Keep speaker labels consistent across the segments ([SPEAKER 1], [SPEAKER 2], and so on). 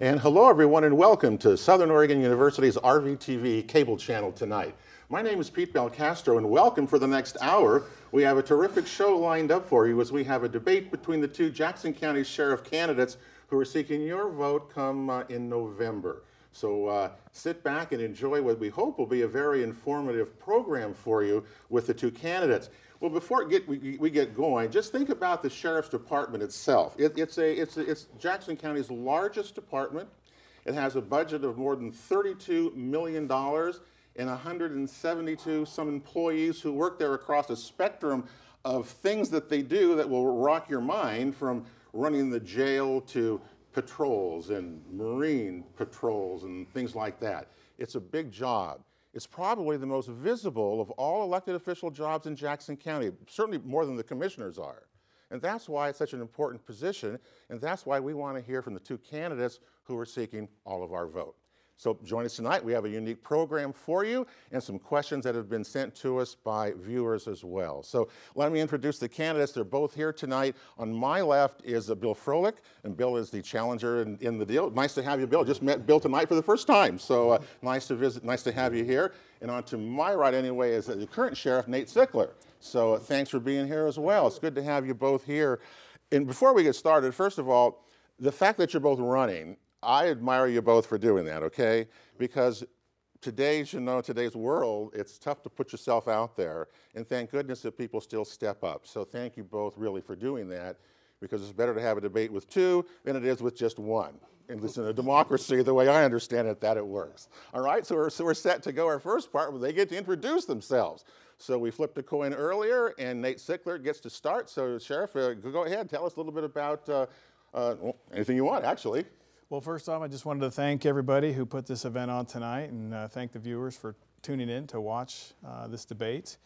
[SPEAKER 1] And hello everyone and welcome to Southern Oregon University's RVTV cable channel tonight. My name is Pete Belcastro and welcome for the next hour. We have a terrific show lined up for you as we have a debate between the two Jackson County Sheriff candidates who are seeking your vote come in November. So sit back and enjoy what we hope will be a very informative program for you with the two candidates. Well, before we get going, just think about the Sheriff's Department itself. It's Jackson County's largest department. It has a budget of more than $32 million and 172 some employees who work there across a spectrum of things that they do that will rock your mind, from running the jail to patrols and marine patrols and things like that. It's a big job. It's probably the most visible of all elected official jobs in Jackson County, certainly more than the commissioners are. And that's why it's such an important position, and that's why we want to hear from the two candidates who are seeking all of our vote. So join us tonight. We have a unique program for you and some questions that have been sent to us by viewers as well. So let me introduce the candidates. They're both here tonight. On my left is Bill Froelich, and Bill is the challenger in the deal. Nice to have you, Bill. Just met Bill tonight for the first time, so nice to visit, nice to have you here. And on to my right anyway is the current sheriff, Nate Sickler. So thanks for being here as well. It's good to have you both here. And before we get started, first of all, the fact that you're both running, I admire you both for doing that, okay? Because today's world, it's tough to put yourself out there. And thank goodness that people still step up. So thank you both really for doing that, because it's better to have a debate with two than it is with just one. And listen, in a democracy, the way I understand it, that it works. All right, so we're set to go our first part where they get to introduce themselves. So we flipped a coin earlier, and Nate Sickler gets to start. So Sheriff, go ahead, tell us a little bit about well, anything you want, actually.
[SPEAKER 2] Well, first off, I just wanted to thank everybody who put this event on tonight, and thank the viewers for tuning in to watch this debate.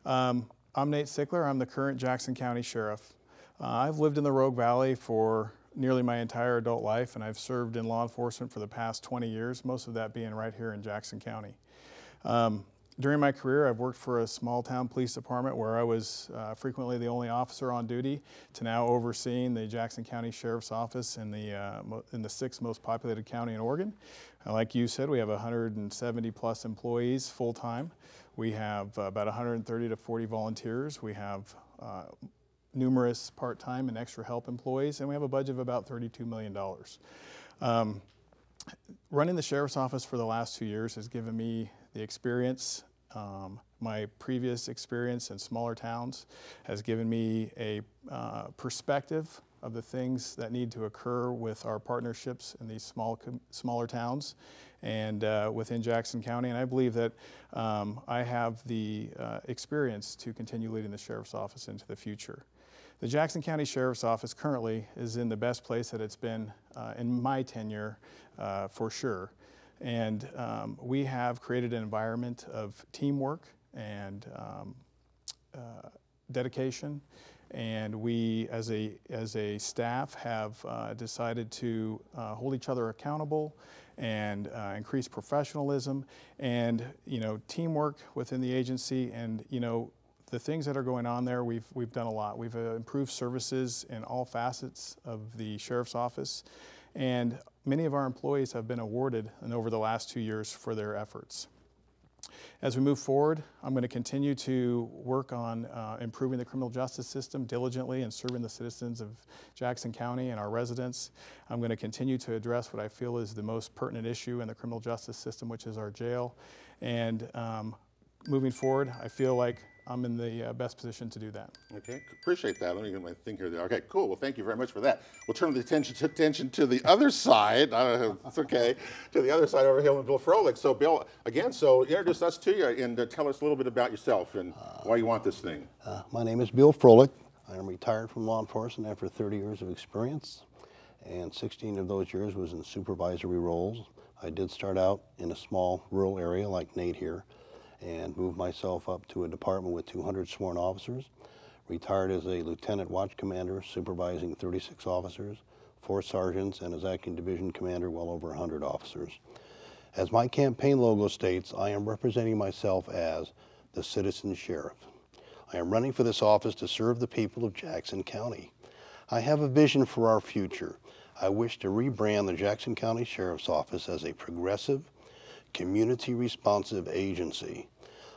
[SPEAKER 2] I'm Nate Sickler. I'm the current Jackson County Sheriff. I've lived in the Rogue Valley for nearly my entire adult life, and I've served in law enforcement for the past 20 years, most of that being right here in Jackson County. During my career, I've worked for a small town police department where I was frequently the only officer on duty, to now overseeing the Jackson County Sheriff's Office in the sixth most populated county in Oregon. Like you said, we have 170 plus employees full-time. We have about 130 to 40 volunteers. We have numerous part-time and extra help employees, and we have a budget of about $32 million. Running the Sheriff's Office for the last 2 years has given me the experience. My previous experience in smaller towns has given me a perspective of the things that need to occur with our partnerships in these smaller towns and within Jackson County. And I believe that I have the experience to continue leading the Sheriff's Office into the future. The Jackson County Sheriff's Office currently is in the best place that it's been in my tenure, for sure. And we have created an environment of teamwork and dedication. And we, as a staff, have decided to hold each other accountable and increase professionalism and, teamwork within the agency. And, the things that are going on there, we've done a lot. We've improved services in all facets of the Sheriff's Office, and many of our employees have been awarded over the last 2 years for their efforts. As we move forward, I'm going to continue to work on improving the criminal justice system diligently and serving the citizens of Jackson County and our residents. I'm going to continue to address what I feel is the most pertinent issue in the criminal justice system, which is our jail. And moving forward, I feel like I'm in the best position to do that.
[SPEAKER 1] Okay, appreciate that. Let me get my thing here. Okay, cool. Well, thank you very much for that. We'll turn the attention to the other side. It's okay. To the other side over here with Bill Froelich. So, Bill, again, introduce us to you and tell us a little bit about yourself and why you want this thing.
[SPEAKER 3] My name is Bill Froelich. I am retired from law enforcement after 30 years of experience, and 16 of those years was in supervisory roles. I did start out in a small rural area like Nate here, and moved myself up to a department with 200 sworn officers. Retired as a lieutenant watch commander, supervising 36 officers, 4 sergeants, and as acting division commander, well over 100 officers. As my campaign logo states, I am representing myself as the citizen sheriff. I am running for this office to serve the people of Jackson County. I have a vision for our future. I wish to rebrand the Jackson County Sheriff's Office as a progressive, community-responsive agency.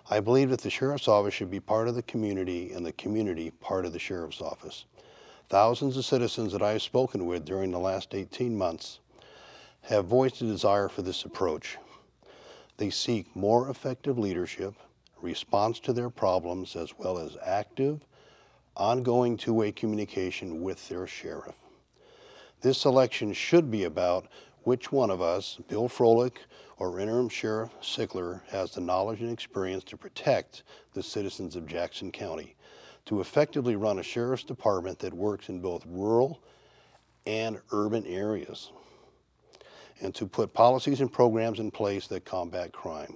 [SPEAKER 3] I believe that the Sheriff's Office should be part of the community and the community part of the Sheriff's Office. Thousands of citizens that I have spoken with during the last 18 months have voiced a desire for this approach. They seek more effective leadership, response to their problems, as well as active, ongoing two-way communication with their sheriff. This election should be about which one of us, Bill Froelich or Interim Sheriff Sickler, has the knowledge and experience to protect the citizens of Jackson County, to effectively run a sheriff's department that works in both rural and urban areas, and to put policies and programs in place that combat crime.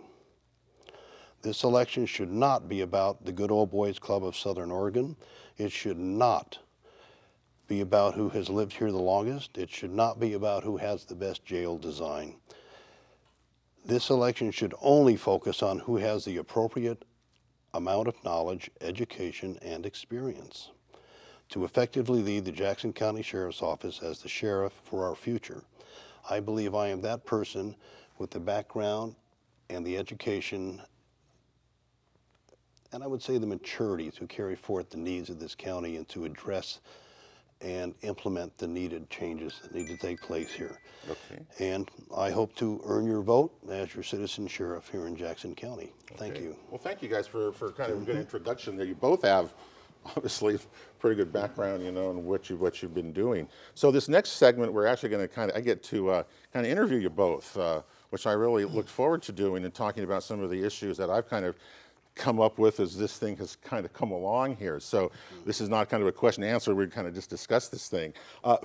[SPEAKER 3] This election should not be about the good old boys club of Southern Oregon. It should not be about who has lived here the longest. It should not be about who has the best jail design. This election should only focus on who has the appropriate amount of knowledge, education, and experience to effectively lead the Jackson County Sheriff's Office as the sheriff for our future. I believe I am that person with the background and the education, and I would say the maturity to carry forth the needs of this county and to address and implement the needed changes that need to take place here.
[SPEAKER 1] Okay.
[SPEAKER 3] And I hope to earn your vote as your citizen sheriff here in Jackson County. Thank you.
[SPEAKER 1] Well, thank you guys for kind of a good introduction there. You both have obviously pretty good background, you know, in what you've been doing. So this next segment, we're actually going to I get to kind of interview you both, which I really look forward to doing and talking about some of the issues that I've kind of come up with as this thing has kind of come along here. So this is not kind of a question and answer, we kind of just discuss this thing.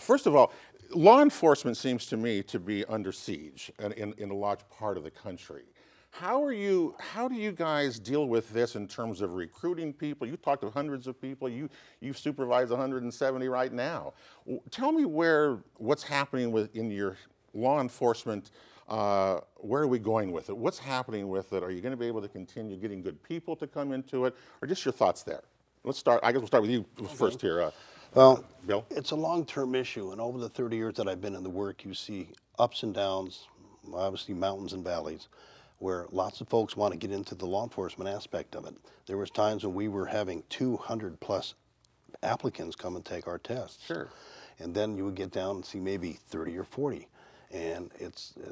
[SPEAKER 1] First of all, law enforcement seems to me to be under siege in a large part of the country. How do you guys deal with this in terms of recruiting people? You talk to hundreds of people, you supervise 170 right now. Tell me what's happening in your law enforcement. Where are we going with it? What's happening with it? Are you going to be able to continue getting good people to come into it? Or just your thoughts there? Let's start, I guess we'll start with you first here.
[SPEAKER 3] Well,
[SPEAKER 1] Bill?
[SPEAKER 3] It's a long-term issue, and over the 30 years that I've been in the work, you see ups and downs, obviously mountains and valleys, where lots of folks want to get into the law enforcement aspect of it. There was times when we were having 200 plus applicants come and take our tests.
[SPEAKER 1] Sure.
[SPEAKER 3] And then you would get down and see maybe 30 or 40. And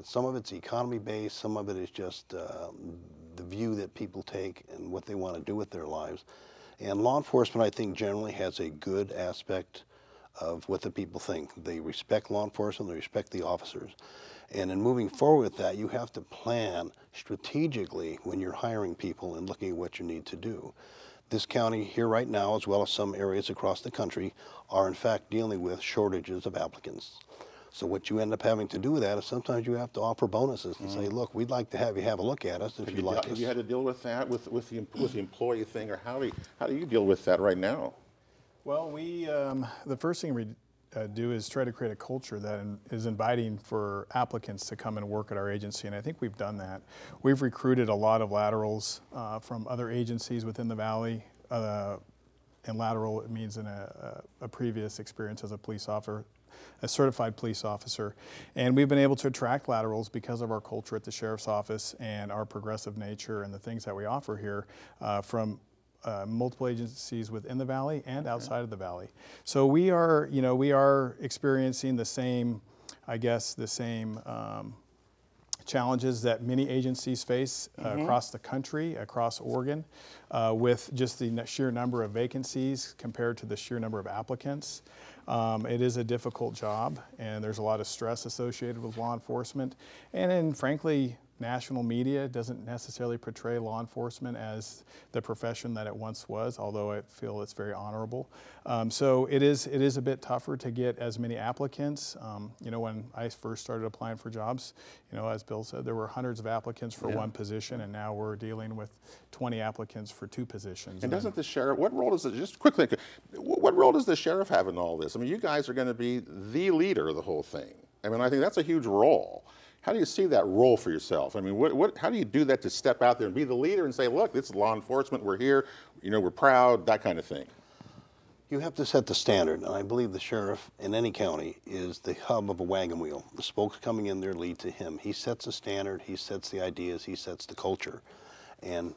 [SPEAKER 3] some of it's economy based, some of it is just the view that people take and what they want to do with their lives. And law enforcement, I think, generally has a good aspect of what the people think. They respect law enforcement, they respect the officers. And in moving forward with that, you have to plan strategically when you're hiring people and looking at what you need to do. This county here right now, as well as some areas across the country, are in fact dealing with shortages of applicants. So what you end up having to do with that is sometimes you have to offer bonuses and say, look, we'd like to have you have a look at us if you like us.
[SPEAKER 1] Have you had to deal with that, with the employee thing, or how do you deal with that right now?
[SPEAKER 2] Well, the first thing we do is try to create a culture that is inviting for applicants to come and work at our agency, and I think we've done that. We've recruited a lot of laterals from other agencies within the Valley, and lateral, it means in a previous experience as a police officer, a certified police officer. And we've been able to attract laterals because of our culture at the Sheriff's Office and our progressive nature and the things that we offer here from multiple agencies within the Valley and outside of the Valley. So we are experiencing the same, I guess, challenges that many agencies face across the country, across Oregon, with just the sheer number of vacancies compared to the sheer number of applicants. It is a difficult job, and there's a lot of stress associated with law enforcement. And then, frankly, national media doesn't necessarily portray law enforcement as the profession that it once was, although I feel it's very honorable. So it is a bit tougher to get as many applicants. You know, when I first started applying for jobs, you know, as Bill said, there were hundreds of applicants for one position, and now we're dealing with 20 applicants for 2 positions.
[SPEAKER 1] And doesn't the sheriff, what role does it, just quickly, what role does the sheriff have in all this? I mean, you guys are going to be the leader of the whole thing. I mean, I think that's a huge role. How do you see that role for yourself? I mean, how do you do that to step out there and be the leader and say, look, this is law enforcement, we're here, you know, we're proud, that kind of thing?
[SPEAKER 3] You have to set the standard, and I believe the sheriff in any county is the hub of a wagon wheel. The spokes coming in there lead to him. He sets the standard, he sets the ideas, he sets the culture. And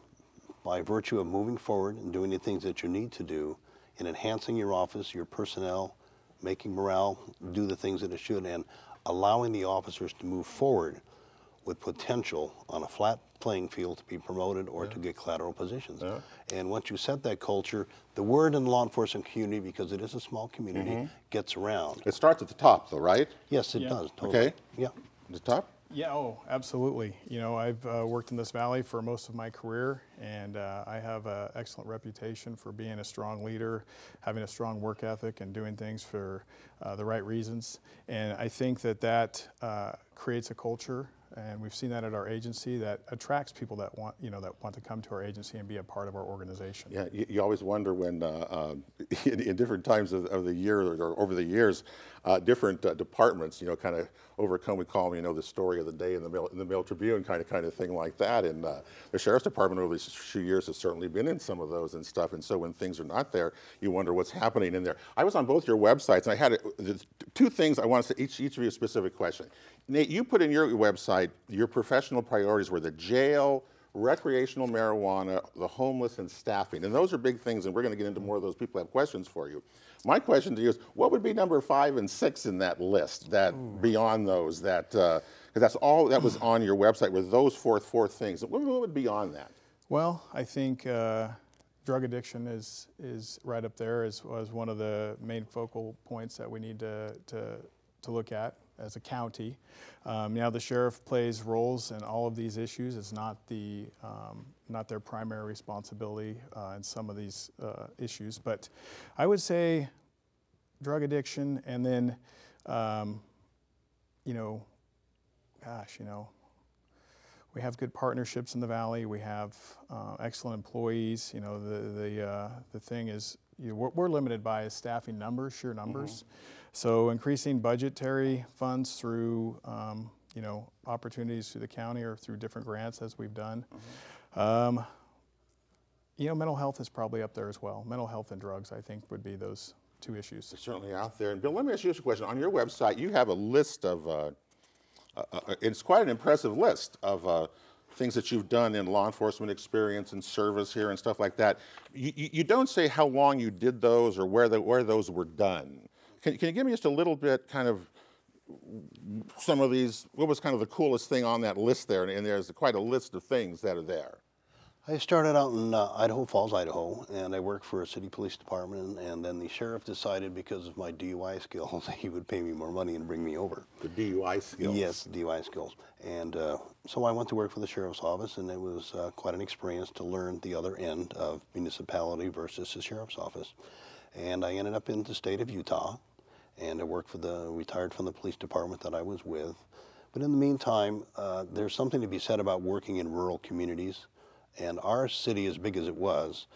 [SPEAKER 3] by virtue of moving forward and doing the things that you need to do in enhancing your office, your personnel, making morale do the things that it should, and allowing the officers to move forward with potential on a flat playing field to be promoted or to get collateral positions. And once you set that culture, the word in the law enforcement community, because it is a small community, gets around.
[SPEAKER 1] It starts at the top, though, right?
[SPEAKER 3] Yes, it does. Totally.
[SPEAKER 1] Okay.
[SPEAKER 3] Yeah.
[SPEAKER 1] The top?
[SPEAKER 2] Yeah, oh, absolutely. You know, I've worked in this valley for most of my career, and I have an excellent reputation for being a strong leader, having a strong work ethic, and doing things for the right reasons. And I think that creates a culture, and we've seen that at our agency, that attracts people that want, that want to come to our agency and be a part of our organization.
[SPEAKER 1] Yeah, you always wonder when, in different times of the year or over the years, different departments, kind of overcome. We call them, the story of the day in the Mail Tribune, kind of thing like that. And the sheriff's department over these few years has certainly been in some of those and stuff. And so when things are not there, you wonder what's happening in there. I was on both your websites, and I had two things I wanted to each of you a specific question. Nate, you put in your website your professional priorities were the jail, recreational marijuana, the homeless, and staffing. And those are big things, and we're going to get into more of those. People have questions for you. My question to you is, what would be number 5 and 6 in that list, beyond those, because that's all that was on your website, with those four things. What would be on that?
[SPEAKER 2] Well, I think drug addiction is right up there as one of the main focal points that we need to look at as a county. Now the sheriff plays roles in all of these issues. It's not their primary responsibility in some of these issues, but I would say drug addiction, and then we have good partnerships in the valley. We have excellent employees. The thing is, what we're limited by is staffing numbers, sheer numbers. So increasing budgetary funds through, opportunities through the county or through different grants, as we've done. Mental health is probably up there as well. Mental health and drugs, I think, would be those 2 issues.
[SPEAKER 1] It's certainly out there. And Bill, let me ask you a question. On your website, you have a list of, it's quite an impressive list of things that you've done in law enforcement experience and service here and stuff like that. You don't say how long you did those or where those were done. Can you give me just a little bit, kind of, some of these, what was kind of the coolest thing on that list there? And there's quite a list of things that are there.
[SPEAKER 3] I started out in Idaho Falls, Idaho, and I worked for a city police department, and then the sheriff decided, because of my DUI skills, he would pay me more money and bring me over.
[SPEAKER 1] The DUI skills?
[SPEAKER 3] Yes, DUI skills. And so I went to work for the sheriff's office, and it was quite an experience to learn the other end of municipality versus the sheriff's office. And I ended up in the state of Utah, and I retired from the police department that I was with. But in the meantime, there's something to be said about working in rural communities. And our city, as big as it was,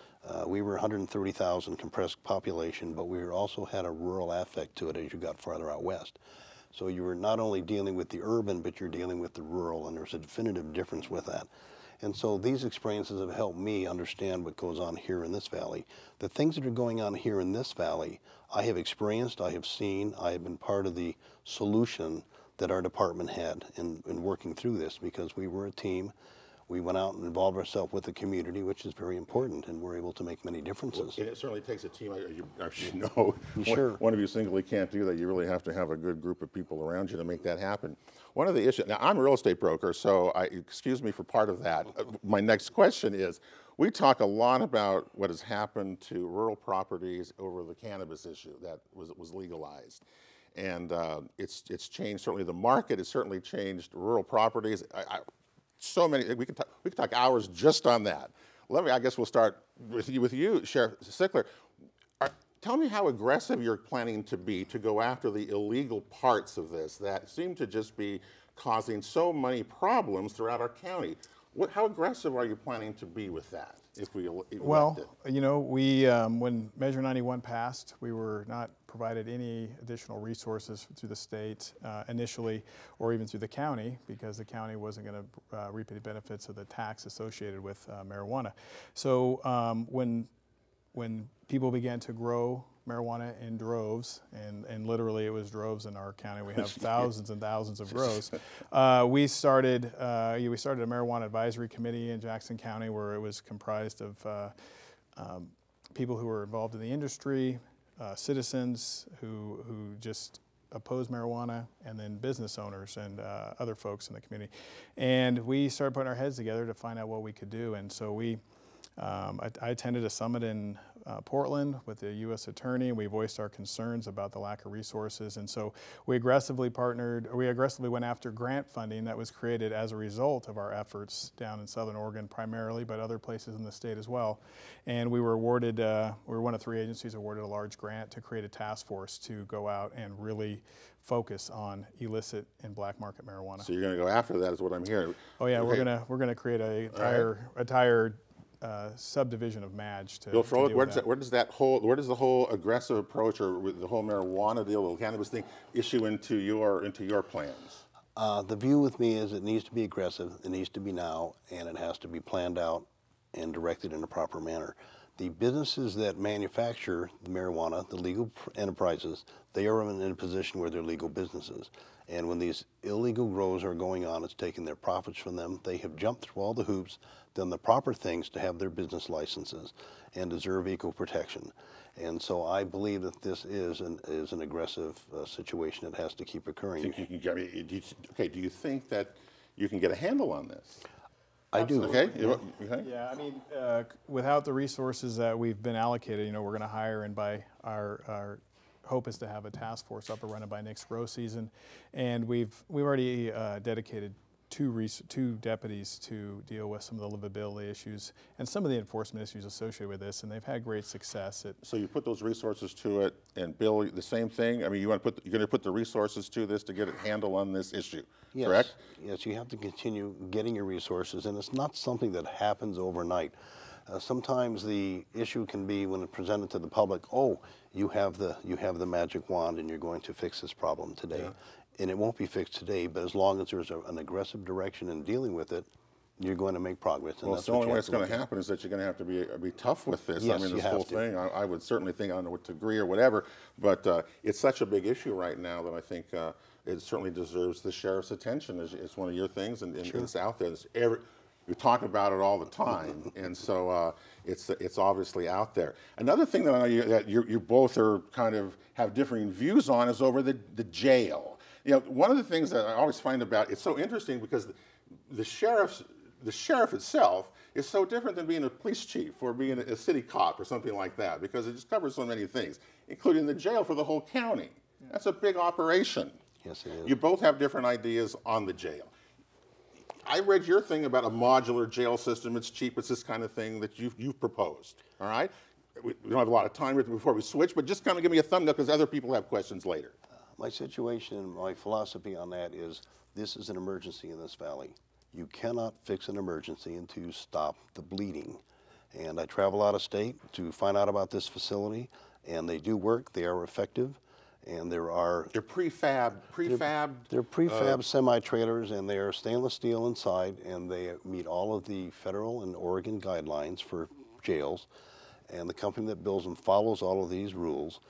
[SPEAKER 3] we were 130,000 compressed population, but we also had a rural aspect to it as you got farther out west. So you were not only dealing with the urban, but you're dealing with the rural, and there's a definitive difference with that. And so these experiences have helped me understand what goes on here in this valley. The things that are going on here in this valley, I have experienced, I have seen, I have been part of the solution that our department had in working through this, because we were a team. We went out and involved ourselves with the community, which is very important, and we're able to make many differences.
[SPEAKER 1] Well, it certainly takes a team. You know,
[SPEAKER 3] sure.
[SPEAKER 1] One of you singly can't do that. You really have to have a good group of people around you to make that happen. One of the issues, now I'm a real estate broker, so excuse me for part of that. My next question is, we talk a lot about what has happened to rural properties over the cannabis issue that was legalized. And it's changed, certainly the market has certainly changed rural properties. So many, we could talk hours just on that. I guess we'll start with you, Sheriff Sickler. Tell me how aggressive you're planning to be to go after the illegal parts of this that seem to just be causing so many problems throughout our county. How aggressive are you planning to be with that if we elect it?
[SPEAKER 2] Well, we, when Measure 91 passed, we were not provided any additional resources through the state initially, or even through the county, because the county wasn't going to reap the benefits of the tax associated with marijuana. So when people began to grow marijuana in droves, and literally it was droves in our county. We have thousands and thousands of grows. We started a marijuana advisory committee in Jackson County where it was comprised of people who were involved in the industry, citizens who just oppose marijuana, and then business owners and other folks in the community. And we started putting our heads together to find out what we could do. And so I attended a summit in Portland with the U.S. Attorney, and we voiced our concerns about the lack of resources. And so we aggressively went after grant funding that was created as a result of our efforts down in Southern Oregon primarily, but other places in the state as well. And we were awarded, we were one of 3 agencies awarded a large grant to create a task force to go out and really focus on illicit and black market marijuana.
[SPEAKER 1] So you're going to go after that, is what I'm hearing.
[SPEAKER 2] Oh yeah,
[SPEAKER 1] okay.
[SPEAKER 2] we're gonna create a entire subdivision of MAJ to
[SPEAKER 1] Bill Froelich, where does the whole aggressive approach, or with the whole marijuana deal, the cannabis thing, issue into your plans?
[SPEAKER 3] The view with me is it needs to be aggressive, it needs to be now, and it has to be planned out and directed in a proper manner. The businesses that manufacture the marijuana, the legal enterprises, they are in a position where they're legal businesses. And when these illegal grows are going on, it's taking their profits from them. They have jumped through all the hoops, done the proper things to have their business licenses, and deserve equal protection. And so I believe that this is an aggressive situation that has to keep occurring.
[SPEAKER 1] Do you think that you can get a handle on this?
[SPEAKER 3] I do.
[SPEAKER 1] Okay.
[SPEAKER 2] Yeah, I mean, without the resources that we've been allocated, we're going to hire, and by our hope is to have a task force up and running by next grow season, and we've already dedicated two deputies to deal with some of the livability issues and some of the enforcement issues associated with this, and they've had great success.
[SPEAKER 1] So you put those resources to it, and Bill, the same thing. I mean, you're going to put the resources to this to get a handle on this issue,
[SPEAKER 3] yes,
[SPEAKER 1] correct?
[SPEAKER 3] Yes, you have to continue getting your resources, and it's not something that happens overnight. Sometimes the issue can be when it's presented to the public, oh, you have the magic wand and you're going to fix this problem today. Yeah. And it won't be fixed today, but as long as there's an aggressive direction in dealing with it, you're going to make progress. And
[SPEAKER 1] well, that's the only way it's going to happen is that you're going to have to be tough with this.
[SPEAKER 3] Yes,
[SPEAKER 1] I mean, this whole thing, I would certainly think, I don't know what degree or whatever, but it's such a big issue right now that I think it certainly deserves the sheriff's attention. It's one of your things, and sure. It's out there. You talk about it all the time, and so it's obviously out there. Another thing that I know that you both are kind of have differing views on is over the jail. One of the things that I always find about it's so interesting because the sheriff itself is so different than being a police chief or being a city cop or something like that, because it just covers so many things, including the jail for the whole county. Yeah. That's a big operation.
[SPEAKER 3] Yes, it is.
[SPEAKER 1] You both have different ideas on the jail. I read your thing about a modular jail system. It's cheap. It's this kind of thing that you've proposed. All right. We don't have a lot of time before we switch, but just kind of give me a thumbnail because other people have questions later.
[SPEAKER 3] My situation and my philosophy on that is this is an emergency in this valley. You cannot fix an emergency until you stop the bleeding. And I travel out of state to find out about this facility, and they do work. They are effective. And they're
[SPEAKER 1] prefab.
[SPEAKER 3] They're prefab semi-trailers, and they are stainless steel inside, and they meet all of the federal and Oregon guidelines for jails. And the company that builds them follows all of these rules.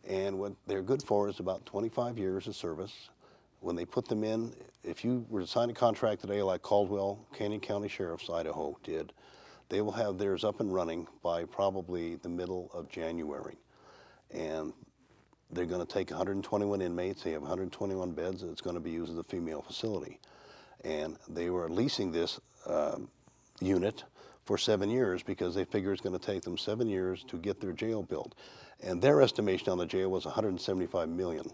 [SPEAKER 3] And what they're good for is about 25 years of service. When they put them in, if you were to sign a contract today like Caldwell, Canyon County Sheriff's Idaho did, they will have theirs up and running by probably the middle of January. And they're going to take 121 inmates. They have 121 beds, and it's going to be used as a female facility. And they were leasing this unit for 7 years because they figure it's going to take them 7 years to get their jail built. And their estimation on the jail was $175 million.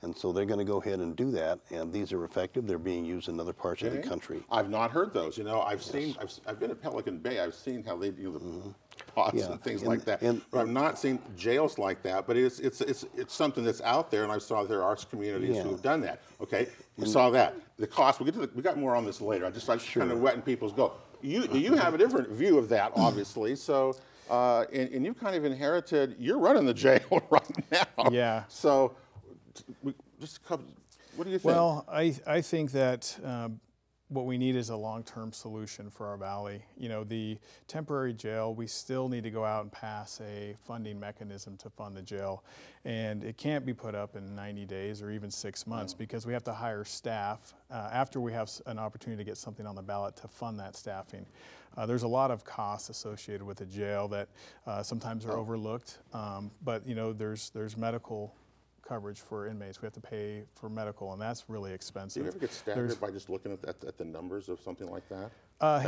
[SPEAKER 3] And so they're going to go ahead and do that, and these are effective. They're being used in other parts of the country.
[SPEAKER 1] I've not heard those. I've been at Pelican Bay. I've seen how they do the pots and things like that. But I've not seen jails like that. But it's something that's out there, and I saw there are communities who have done that. Okay, we saw that. The cost. We got more on this later. I just kind of wetting people's go. You have a different view of that, obviously. So. And you kind of inherited. You're running the jail right now.
[SPEAKER 2] Yeah.
[SPEAKER 1] So. What do you think?
[SPEAKER 2] Well, I think that what we need is a long-term solution for our valley. You know, the temporary jail, we still need to go out and pass a funding mechanism to fund the jail. And it can't be put up in 90 days or even 6 months because we have to hire staff after we have an opportunity to get something on the ballot to fund that staffing. There's a lot of costs associated with the jail that sometimes are overlooked, but you know, there's medical coverage for inmates. We have to pay for medical, and that's really expensive.
[SPEAKER 1] Do you ever get staggered by just looking at the numbers of something like that?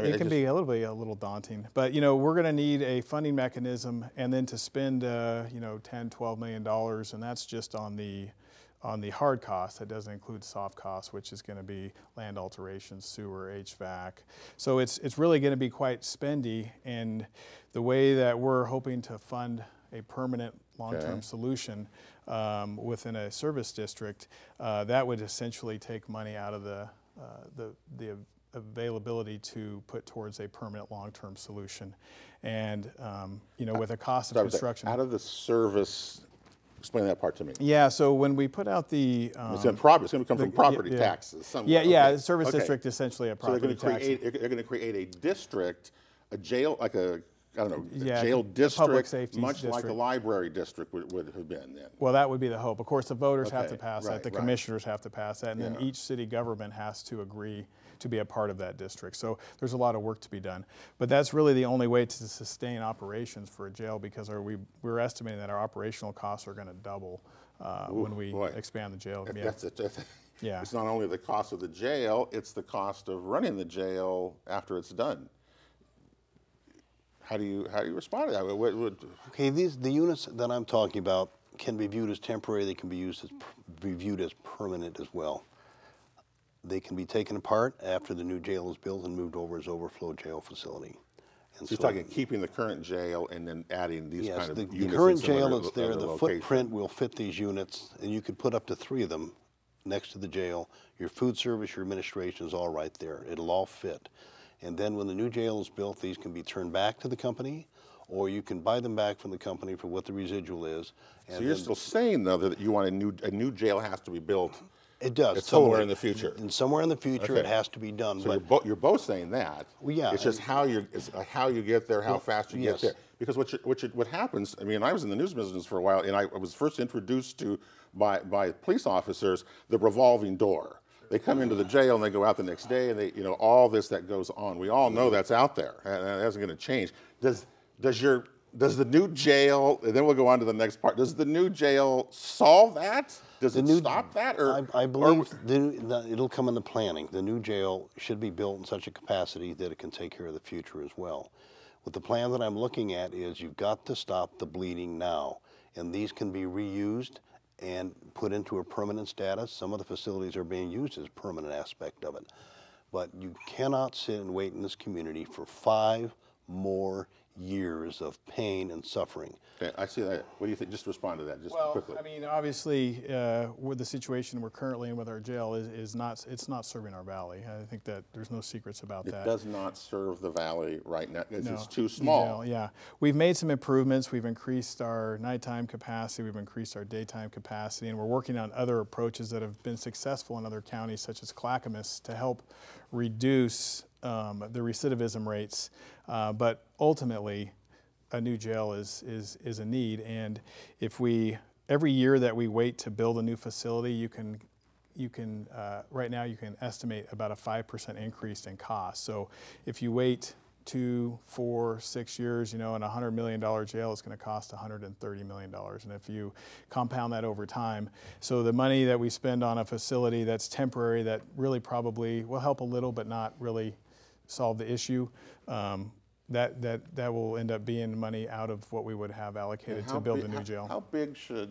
[SPEAKER 2] It can be a little daunting, but you know, we're going to need a funding mechanism, and then to spend you know, $10–12 million, and that's just on the hard costs. That doesn't include soft costs, which is going to be land alterations, sewer, HVAC. So it's really going to be quite spendy, and the way that we're hoping to fund a permanent long-term solution within a service district, that would essentially take money out of the availability to put towards a permanent long-term solution. And you know, with a cost of construction.
[SPEAKER 1] Out of the service, explain that part to me.
[SPEAKER 2] Yeah, so when we put out the...
[SPEAKER 1] it's going to come from property taxes.
[SPEAKER 2] Service district, essentially a property tax.
[SPEAKER 1] So they're going to create a district, a jail, like a, I don't know, a jail district, much like a library district would have been then.
[SPEAKER 2] Well, that would be the hope. Of course, the voters have to pass that, the commissioners have to pass that, and then each city government has to agree to be a part of that district. So there's a lot of work to be done. But that's really the only way to sustain operations for a jail, because we're estimating that our operational costs are going to double when we expand the jail.
[SPEAKER 1] It's not only the cost of the jail, it's the cost of running the jail after it's done. How do you respond to that?
[SPEAKER 3] Okay, the units that I'm talking about can be viewed as temporary. They can be viewed as permanent as well. They can be taken apart after the new jail is built and moved over as overflow jail facility. And
[SPEAKER 1] so you're talking keeping the current jail and then adding these kind of units.
[SPEAKER 3] The current jail that's there, the footprint will fit these units, and you could put up to 3 of them next to the jail. Your food service, your administration is all right there. It'll all fit. And then when the new jail is built, these can be turned back to the company, or you can buy them back from the company for what the residual is. And
[SPEAKER 1] so you're still saying, though, that you want a new jail has to be built.
[SPEAKER 3] It does.
[SPEAKER 1] It's somewhere in the future.
[SPEAKER 3] And somewhere in the future, it has to be done.
[SPEAKER 1] So you're both saying that.
[SPEAKER 3] Well, yeah.
[SPEAKER 1] It's just how you get there, how fast you get there. Because what happens, I mean, I was in the news business for a while, and I was first introduced to by police officers the revolving door. They come into the jail and they go out the next day, and you know, all this that goes on. We all know that's out there, and that isn't going to change. Does the new jail, and then we'll go on to the next part, does the new jail solve that? Does it stop that? Or
[SPEAKER 3] I believe it'll come in the planning. The new jail should be built in such a capacity that it can take care of the future as well. What the plan that I'm looking at is you've got to stop the bleeding now, and these can be reused and put into a permanent status. Some of the facilities are being used as a permanent aspect of it. But you cannot sit and wait in this community for 5 more years of pain and suffering.
[SPEAKER 1] Okay, I see that. What do you think? Just respond to that, just quickly.
[SPEAKER 2] I mean, obviously, with the situation we're currently in with our jail it's not serving our valley. I think that there's no secrets about that.
[SPEAKER 1] It does not serve the valley right now because it's too small.
[SPEAKER 2] Yeah, we've made some improvements. We've increased our nighttime capacity. We've increased our daytime capacity, and we're working on other approaches that have been successful in other counties, such as Clackamas, to help reduce the recidivism rates. But ultimately, a new jail is a need, and if every year that we wait to build a new facility, you can right now you can estimate about a 5% increase in cost. So if you wait 2, 4, 6 years, you know, in a $100 million jail, it's going to cost $130 million. And if you compound that over time, so the money that we spend on a facility that's temporary, that really probably will help a little, but not really solve the issue, that will end up being money out of what we would have allocated to build a new jail.
[SPEAKER 1] How big should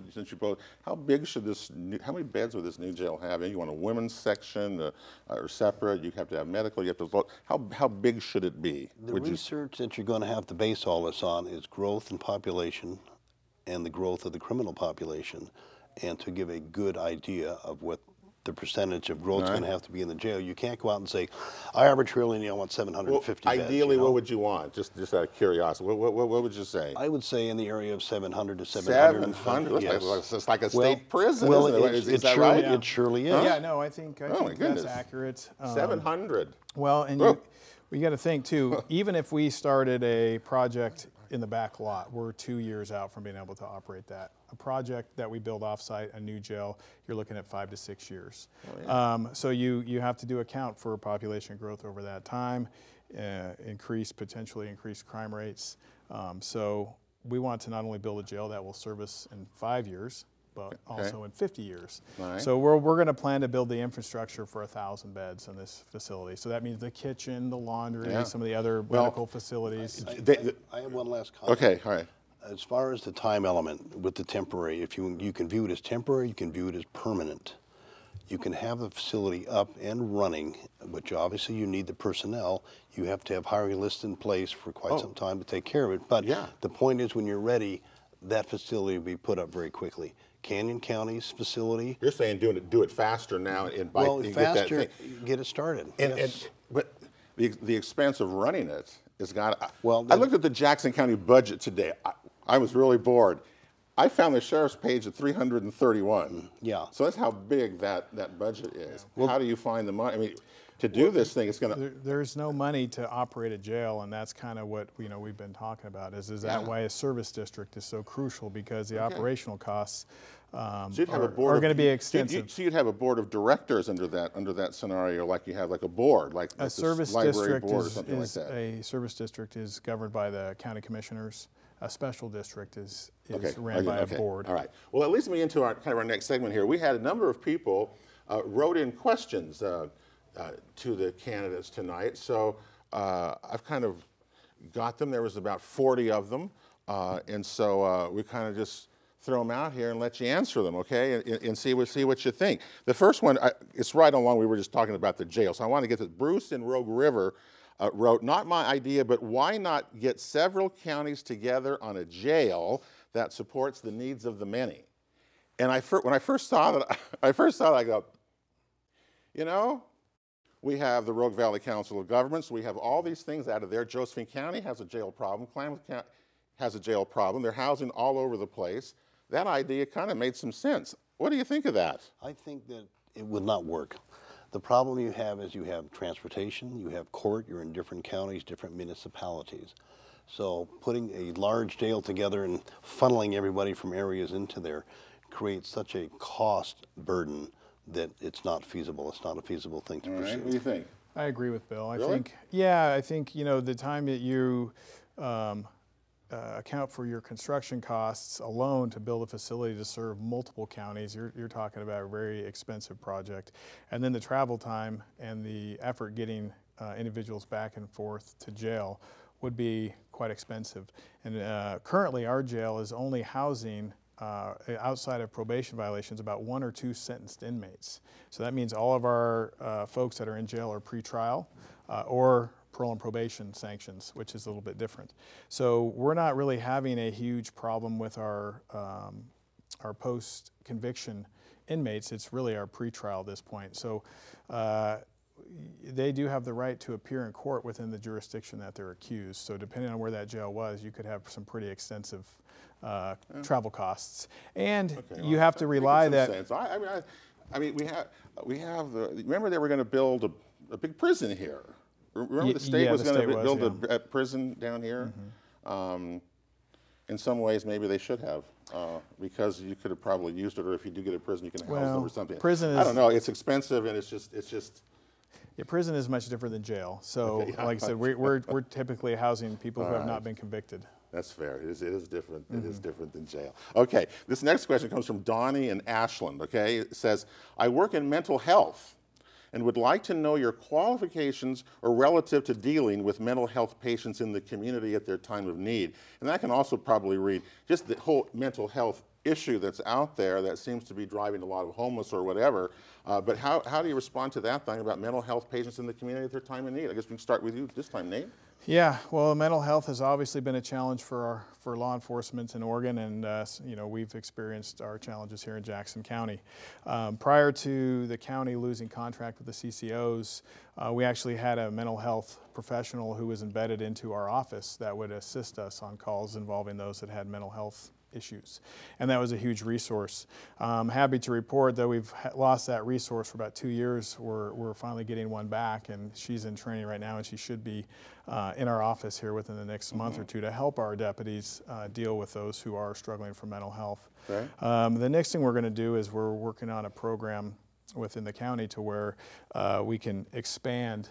[SPEAKER 1] how many beds would this new jail have? You want a women's section or separate? You have to have medical. You have to vote. How big should it be?
[SPEAKER 3] The research that you're going to have to base all this on is growth in population and the growth of the criminal population, and to give a good idea of what the percentage of growth is going to have to be in the jail. You can't go out and say, I arbitrarily want 750 beds.
[SPEAKER 1] Ideally, what would you want? Just out of curiosity, what would you say?
[SPEAKER 3] I would say in the area of 700 to 750.
[SPEAKER 1] 700?
[SPEAKER 3] Yes.
[SPEAKER 1] It's like a state prison,
[SPEAKER 3] well,
[SPEAKER 1] isn't it? Is that right?
[SPEAKER 3] It surely is.
[SPEAKER 2] Yeah, no, I think that's accurate.
[SPEAKER 1] 700.
[SPEAKER 2] Well, and we got to think too, even if we started a project in the back lot, we're 2 years out from being able to operate that. A project that we build off-site, a new jail, you're looking at 5 to 6 years. Oh, yeah. So you have to do account for population growth over that time, potentially increase crime rates. So we want to not only build a jail that will service in 5 years, but also in 50 years. Right. So we're going to plan to build the infrastructure for 1,000 beds in this facility. So that means the kitchen, the laundry, some of the other medical facilities.
[SPEAKER 3] I have one last comment.
[SPEAKER 1] Okay, all right.
[SPEAKER 3] As far as the time element with the temporary, if you can view it as temporary, you can view it as permanent. You can have the facility up and running, but obviously you need the personnel. You have to have hiring lists in place for quite some time to take care of it. But the point is, when you're ready, that facility will be put up very quickly. Canyon County's facility.
[SPEAKER 1] You're saying do it faster now, and
[SPEAKER 3] faster, get it started.
[SPEAKER 1] But the expense of running it has got. Well, I looked at the Jackson County budget today. I was really bored. I found the sheriff's page at 331.
[SPEAKER 3] Yeah.
[SPEAKER 1] So that's how big that budget is. Well, how do you find the money? I mean, to do this thing, it's going to.
[SPEAKER 2] There's no money to operate a jail, and that's kind of what we've been talking about. Is that why a service district is so crucial, because the operational costs are going to be extensive.
[SPEAKER 1] So you'd have a board of directors under that scenario, like you have like a board, like
[SPEAKER 2] a service district a service district is governed by the county commissioners. A special district is ran by a board.
[SPEAKER 1] All right. Well, that leads me into our next segment here. We had a number of people wrote in questions to the candidates tonight. So I've kind of got them. There was about 40 of them. And so we kind of just throw them out here and let you answer them, okay? And see what you think. The first one, it's right along, we were just talking about the jail. So I want to get to Bruce in Rogue River. Wrote, not my idea, but why not get several counties together on a jail that supports the needs of the many? And when I first saw that, I go, we have the Rogue Valley Council of Governments. We have all these things out of there. Josephine County has a jail problem. Klamath County has a jail problem. They're housing all over the place. That idea kind of made some sense. What do you think of that?
[SPEAKER 3] I think that it would not work. The problem you have is you have transportation, you have court, you're in different counties, different municipalities. So putting a large jail together and funneling everybody from areas into there creates such a cost burden that it's not feasible. It's not a feasible thing to pursue.
[SPEAKER 1] What do you think?
[SPEAKER 2] I agree with Bill. I
[SPEAKER 1] really?
[SPEAKER 2] think the time that you account for your construction costs alone to build a facility to serve multiple counties, you're talking about a very expensive project. And then the travel time and the effort getting individuals back and forth to jail would be quite expensive. And currently our jail is only housing, outside of probation violations, about 1 or 2 sentenced inmates. So that means all of our folks that are in jail are pretrial or parole and probation sanctions, which is a little bit different. So we're not really having a huge problem with our post-conviction inmates. It's really our pretrial at this point. So they do have the right to appear in court within the jurisdiction that they're accused. So depending on where that jail was, you could have some pretty extensive travel costs. And you have to rely that.
[SPEAKER 1] Sense. I mean, we have remember they were going to build a big prison here. Remember the state was going to build a prison down here? Mm-hmm. In some ways, maybe they should have, because you could have probably used it, or if you do get a prison, you can house them or something. I don't know. It's expensive, and it's just.
[SPEAKER 2] Yeah, prison is much different than jail. So, like I said, we're typically housing people who have not been convicted.
[SPEAKER 1] That's fair. It is different. Mm-hmm. It is different than jail. Okay. This next question comes from Donnie in Ashland. Okay, it says, I work in mental health and would like to know your qualifications or relative to dealing with mental health patients in the community at their time of need. And that can also probably read just the whole mental health issue that's out there that seems to be driving a lot of homeless or whatever. But how do you respond to that thing about mental health patients in the community at their time of need? I guess we can start with you this time, Nate.
[SPEAKER 2] Yeah, well, mental health has obviously been a challenge for law enforcement in Oregon, and you know, we've experienced our challenges here in Jackson County. Prior to the county losing contract with the CCOs, we actually had a mental health professional who was embedded into our office that would assist us on calls involving those that had mental health issues, and that was a huge resource. I'm happy to report that we've lost that resource for about 2 years. We're finally getting one back, and she's in training right now, and she should be in our office here within the next month or two to help our deputies deal with those who are struggling for mental health.
[SPEAKER 1] Okay.
[SPEAKER 2] The next thing we're going to do is we're working on a program within the county to where we can expand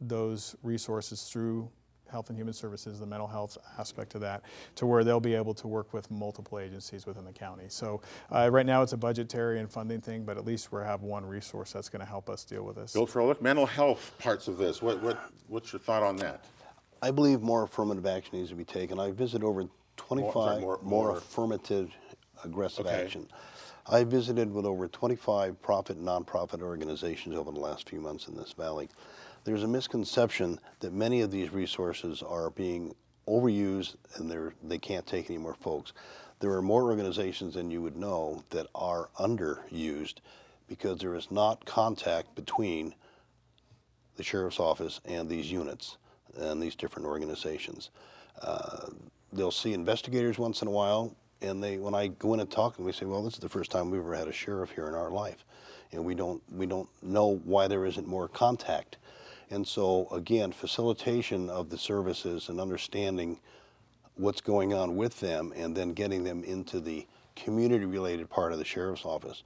[SPEAKER 2] those resources through Health and Human Services, the mental health aspect of that, to where they'll be able to work with multiple agencies within the county. So right now it's a budgetary and funding thing, but at least we have one resource that's going to help us deal with this.
[SPEAKER 1] Bill Froelich, mental health parts of this, what's your thought on that?
[SPEAKER 3] I believe more affirmative action needs to be taken. I visit over 25 more affirmative aggressive action. I visited with over 25 profit and nonprofit organizations over the last few months in this valley. There's a misconception that many of these resources are being overused and they can't take any more folks. There are more organizations than you would know that are underused because there is not contact between the sheriff's office and these units and these different organizations. They'll see investigators once in a while, and when I go in and talk, and we say, well, this is the first time we've ever had a sheriff here in our life, and we don't know why there isn't more contact. And so, again, facilitation of the services and understanding what's going on with them and then getting them into the community-related part of the sheriff's office.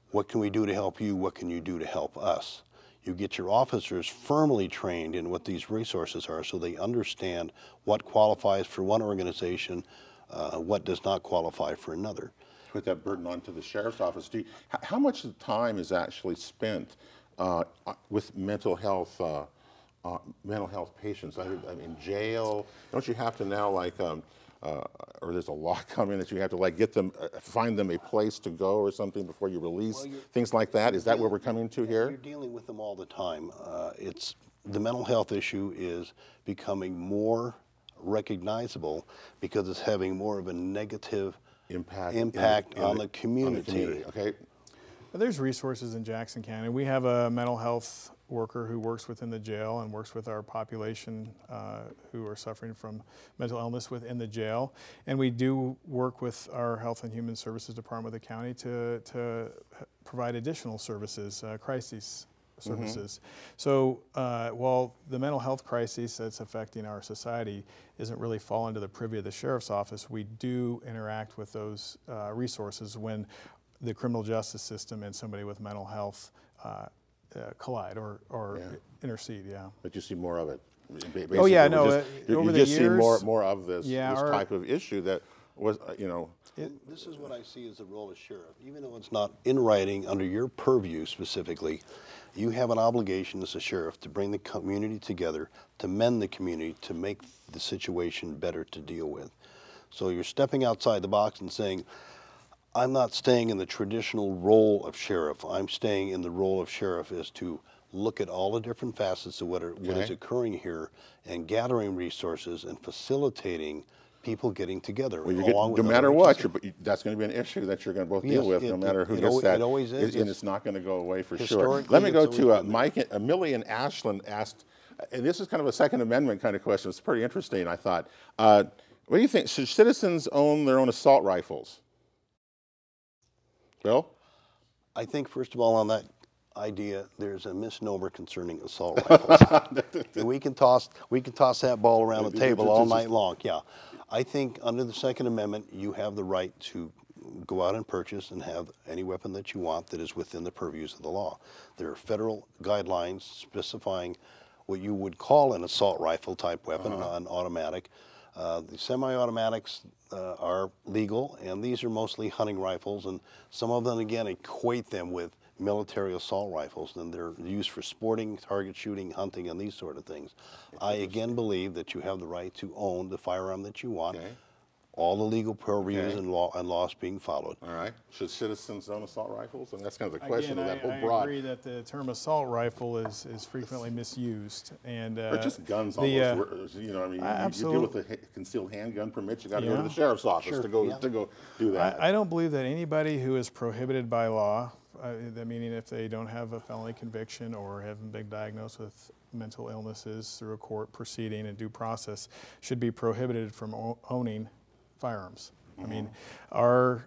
[SPEAKER 3] What can we do to help you? What can you do to help us? You get your officers firmly trained in what these resources are so they understand what qualifies for one organization, what does not qualify for another.
[SPEAKER 1] Put that burden onto the sheriff's office. How much of the time is actually spent with mental health patients? I mean, jail. Don't you have to now, like, or there's a law coming that you have to, like, get them, find them a place to go or something before you release, things like that? Is that what we're coming to here?
[SPEAKER 3] You're dealing with them all the time. The mental health issue is becoming more recognizable because it's having more of a negative impact on the community.
[SPEAKER 1] Okay.
[SPEAKER 2] There's resources in Jackson County. We have a mental health worker who works within the jail and works with our population who are suffering from mental illness within the jail. And we do work with our Health and Human Services Department of the county to provide additional services, crises services. So while the mental health crisis that's affecting our society isn't really fall into the purview of the sheriff's office, we do interact with those resources when the criminal justice system and somebody with mental health collide or intercede. Yeah.
[SPEAKER 1] But you see more of it. Basically,
[SPEAKER 2] oh yeah, no.
[SPEAKER 1] You just see more of this, this type of issue that was, you know.
[SPEAKER 3] This is what I see as the role of sheriff. Even though it's not in writing under your purview specifically, you have an obligation as a sheriff to bring the community together, to mend the community, to make the situation better to deal with. So you're stepping outside the box and saying, I'm not staying in the traditional role of sheriff. I'm staying in the role of sheriff is to look at all the different facets of what is occurring here and gathering resources and facilitating people getting together.
[SPEAKER 1] Well, no matter what, that's going to be an issue that you're going to both deal with, no matter who gets that.
[SPEAKER 3] It always is.
[SPEAKER 1] And it's not going to go away for sure. Let me go to Mike. Millie and Ashland asked, and this is kind of a Second Amendment kind of question. It's pretty interesting, I thought. What do you think? Should citizens own their own assault rifles? Bill?
[SPEAKER 3] I think, first of all, on that idea, there's a misnomer concerning assault rifles. we can toss that ball around the table all night long. Yeah, I think under the Second Amendment, you have the right to go out and purchase and have any weapon that you want that is within the purviews of the law. There are federal guidelines specifying what you would call an assault rifle type weapon, an automatic. The semi-automatics are legal, and these are mostly hunting rifles, and some of them, again, equate them with military assault rifles, and they're used for sporting, target shooting, hunting, and these sort of things. I, again, believe that you have the right to own the firearm that you want, all the legal purviews
[SPEAKER 1] Okay.
[SPEAKER 3] and laws being followed.
[SPEAKER 1] All right. Should citizens own assault rifles? And that's kind of the question of that whole
[SPEAKER 2] I
[SPEAKER 1] broad.
[SPEAKER 2] agree that the term assault rifle is frequently misused, and
[SPEAKER 1] Or just guns
[SPEAKER 2] the,
[SPEAKER 1] almost. You know, I mean, you deal
[SPEAKER 2] absolutely.
[SPEAKER 1] with a concealed handgun permit, you got to go
[SPEAKER 2] Yeah.
[SPEAKER 1] to the sheriff's office
[SPEAKER 3] Sure.
[SPEAKER 1] to go
[SPEAKER 3] Yeah.
[SPEAKER 1] to go do that.
[SPEAKER 2] I don't believe that anybody who is prohibited by law, meaning if they don't have a felony conviction or haven't been diagnosed with mental illnesses through a court proceeding and due process, should be prohibited from owning firearms. I mean, our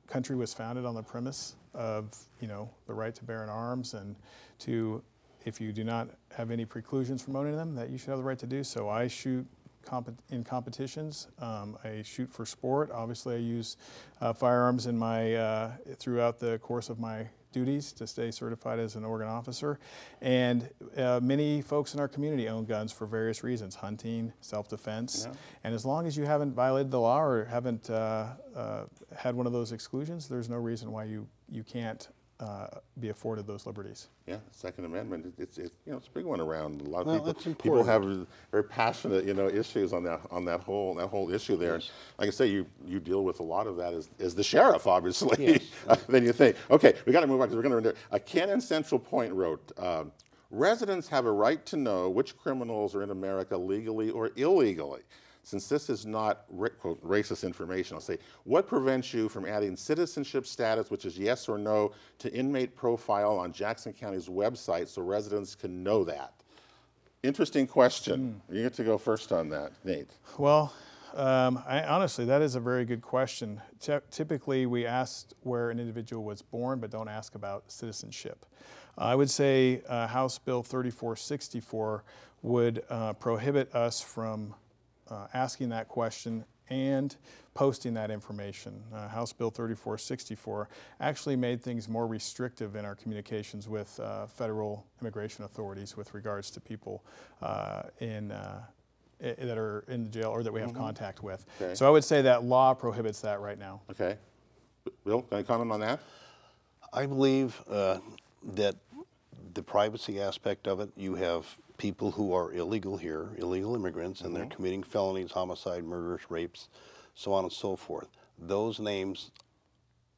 [SPEAKER 2] country was founded on the premise of, you know, the right to bear arms, and to, if you do not have any preclusions from owning them, that you should have the right to do so. I shoot in competitions. I shoot for sport. Obviously, I use firearms in my throughout the course of my duties to stay certified as an organ officer. And many folks in our community own guns for various reasons: hunting, self-defense.
[SPEAKER 1] Yeah.
[SPEAKER 2] And as long as you haven't violated the law or haven't had one of those exclusions, there's no reason why you can't be afforded those liberties.
[SPEAKER 1] Yeah, Second Amendment. It's you know, it's a big one around. A lot of
[SPEAKER 3] Well, it's
[SPEAKER 1] people
[SPEAKER 3] important.
[SPEAKER 1] have very passionate, you know, issues on that whole issue there.
[SPEAKER 3] Yes.
[SPEAKER 1] Like I say, you deal with a lot of that as the sheriff, obviously.
[SPEAKER 3] Yes.
[SPEAKER 1] Then you think, okay, we got to move on because we're going to. Cannon Central Point wrote, residents have a right to know which criminals are in America legally or illegally. Since this is not, quote, racist information, I'll say, what prevents you from adding citizenship status, which is yes or no, to inmate profile on Jackson County's website so residents can know that? Interesting question. You get to go first on that, Nate.
[SPEAKER 2] Well, honestly, that is a very good question. Typically, we ask where an individual was born, but don't ask about citizenship. I would say House Bill 3464 would prohibit us from asking that question and posting that information. House Bill 3464 actually made things more restrictive in our communications with federal immigration authorities with regards to people that are in jail or that we have contact with.
[SPEAKER 1] Okay.
[SPEAKER 2] So I would say that law prohibits that right now.
[SPEAKER 1] Okay. Bill, can I comment on that?
[SPEAKER 3] I believe that the privacy aspect of it, you have people who are illegal here, illegal immigrants, and they're committing felonies, homicide, murders, rapes, so on and so forth. Those names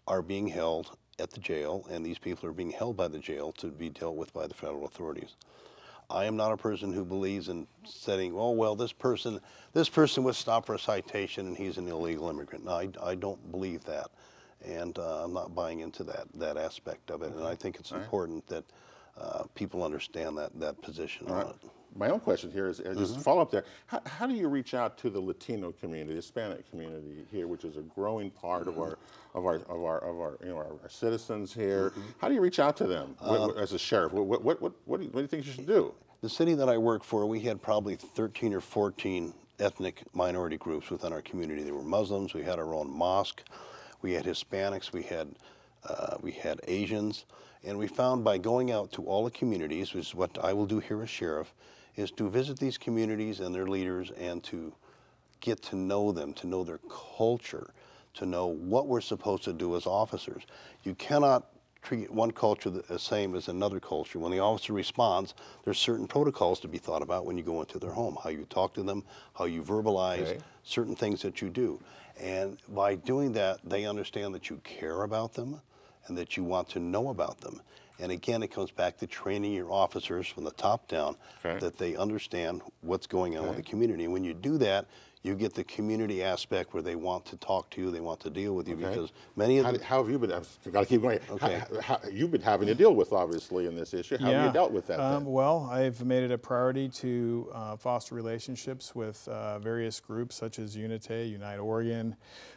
[SPEAKER 3] are being held at the jail, and these people are being held by the jail to be dealt with by the federal authorities. I am not a person who believes in saying, oh, well, this person was stopped for a citation and he's an illegal immigrant. No, I don't believe that, and I'm not buying into that aspect of it, and I think it's important that people understand that position on it.
[SPEAKER 1] My own question here is just follow up there. How do you reach out to the Latino community, the Hispanic community here, which is a growing part of our you know, our citizens here? How do you reach out to them as a sheriff? What do you think you should do?
[SPEAKER 3] The city that I work for, we had probably 13 or 14 ethnic minority groups within our community. They were Muslims. We had our own mosque. We had Hispanics. We had Asians. And we found by going out to all the communities, which is what I will do here as sheriff, is to visit these communities and their leaders and to get to know them, to know their culture, to know what we're supposed to do as officers. You cannot treat one culture the same as another culture. When the officer responds, there's certain protocols to be thought about when you go into their home, how you talk to them, how you verbalize certain things that you do. And by doing that, they understand that you care about them and that you want to know about them. And again, it comes back to training your officers from the top down, that they understand what's going on with the community. And when you do that, you get the community aspect where they want to talk to you, they want to deal with you, because many of them...
[SPEAKER 1] How have you been, I've got to keep going.
[SPEAKER 3] Okay.
[SPEAKER 1] How you've been having to deal with, obviously, in this issue. How have you dealt with that then?
[SPEAKER 2] Well, I've made it a priority to foster relationships with various groups such as Unite, Unite Oregon,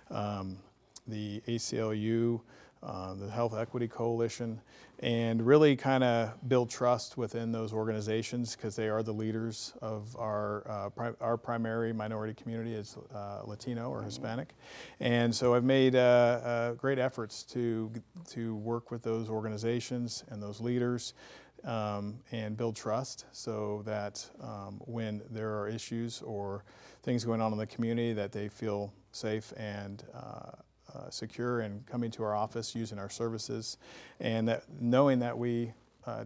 [SPEAKER 2] the ACLU, the Health Equity Coalition, and really kind of build trust within those organizations because they are the leaders of our primary minority community is Latino or Hispanic. And so I've made great efforts to work with those organizations and those leaders and build trust so that when there are issues or things going on in the community that they feel safe and secure in coming to our office using our services, and that knowing that we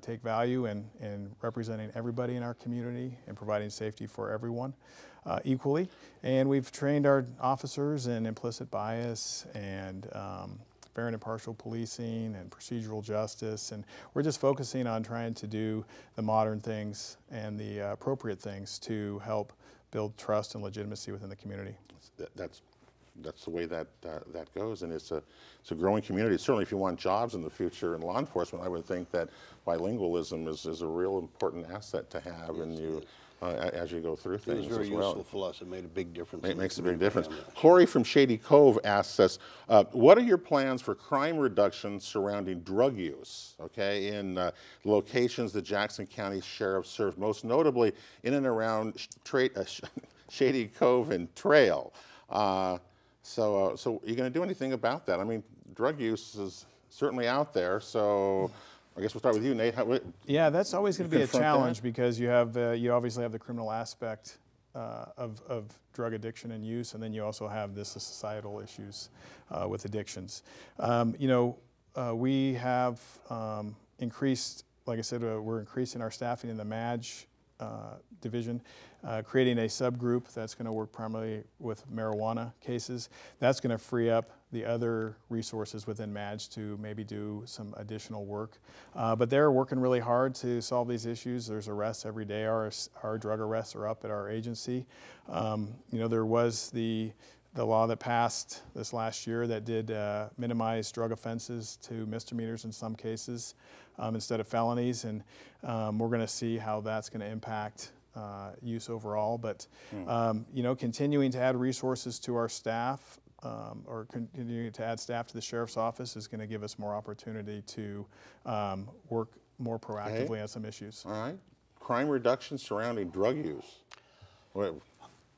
[SPEAKER 2] take value in representing everybody in our community and providing safety for everyone equally. And we've trained our officers in implicit bias and fair and impartial policing and procedural justice, and we're just focusing on trying to do the modern things and the appropriate things to help build trust and legitimacy within the community.
[SPEAKER 1] That's the way that goes, and it's a growing community. Certainly, if you want jobs in the future in law enforcement, I would think that bilingualism is a real important asset to have, and you as you go through things.
[SPEAKER 3] It was very
[SPEAKER 1] as well.
[SPEAKER 3] useful for us. It made a big difference.
[SPEAKER 1] It makes a big difference. Corey from Shady Cove asks us, what are your plans for crime reduction surrounding drug use, okay, in locations the Jackson County Sheriff served, most notably in and around Shady Cove and Trail? So are you going to do anything about that? I mean, drug use is certainly out there, so I guess we'll start with you, Nate.
[SPEAKER 2] Yeah, that's always going to be a challenge because you have you obviously have the criminal aspect of drug addiction and use, and then you also have the societal issues with addictions. You know, we have increased, like I said, we're increasing our staffing in the MADG division, creating a subgroup that's going to work primarily with marijuana cases. That's going to free up the other resources within MADG to maybe do some additional work. But they're working really hard to solve these issues. There's arrests every day. Our drug arrests are up at our agency. You know, there was the law that passed this last year that did minimize drug offenses to misdemeanors in some cases instead of felonies, and we're going to see how that's going to impact use overall. But you know, continuing to add resources to our staff or continuing to add staff to the Sheriff's Office is going to give us more opportunity to work more proactively on some issues.
[SPEAKER 1] All right. Crime reduction surrounding drug use.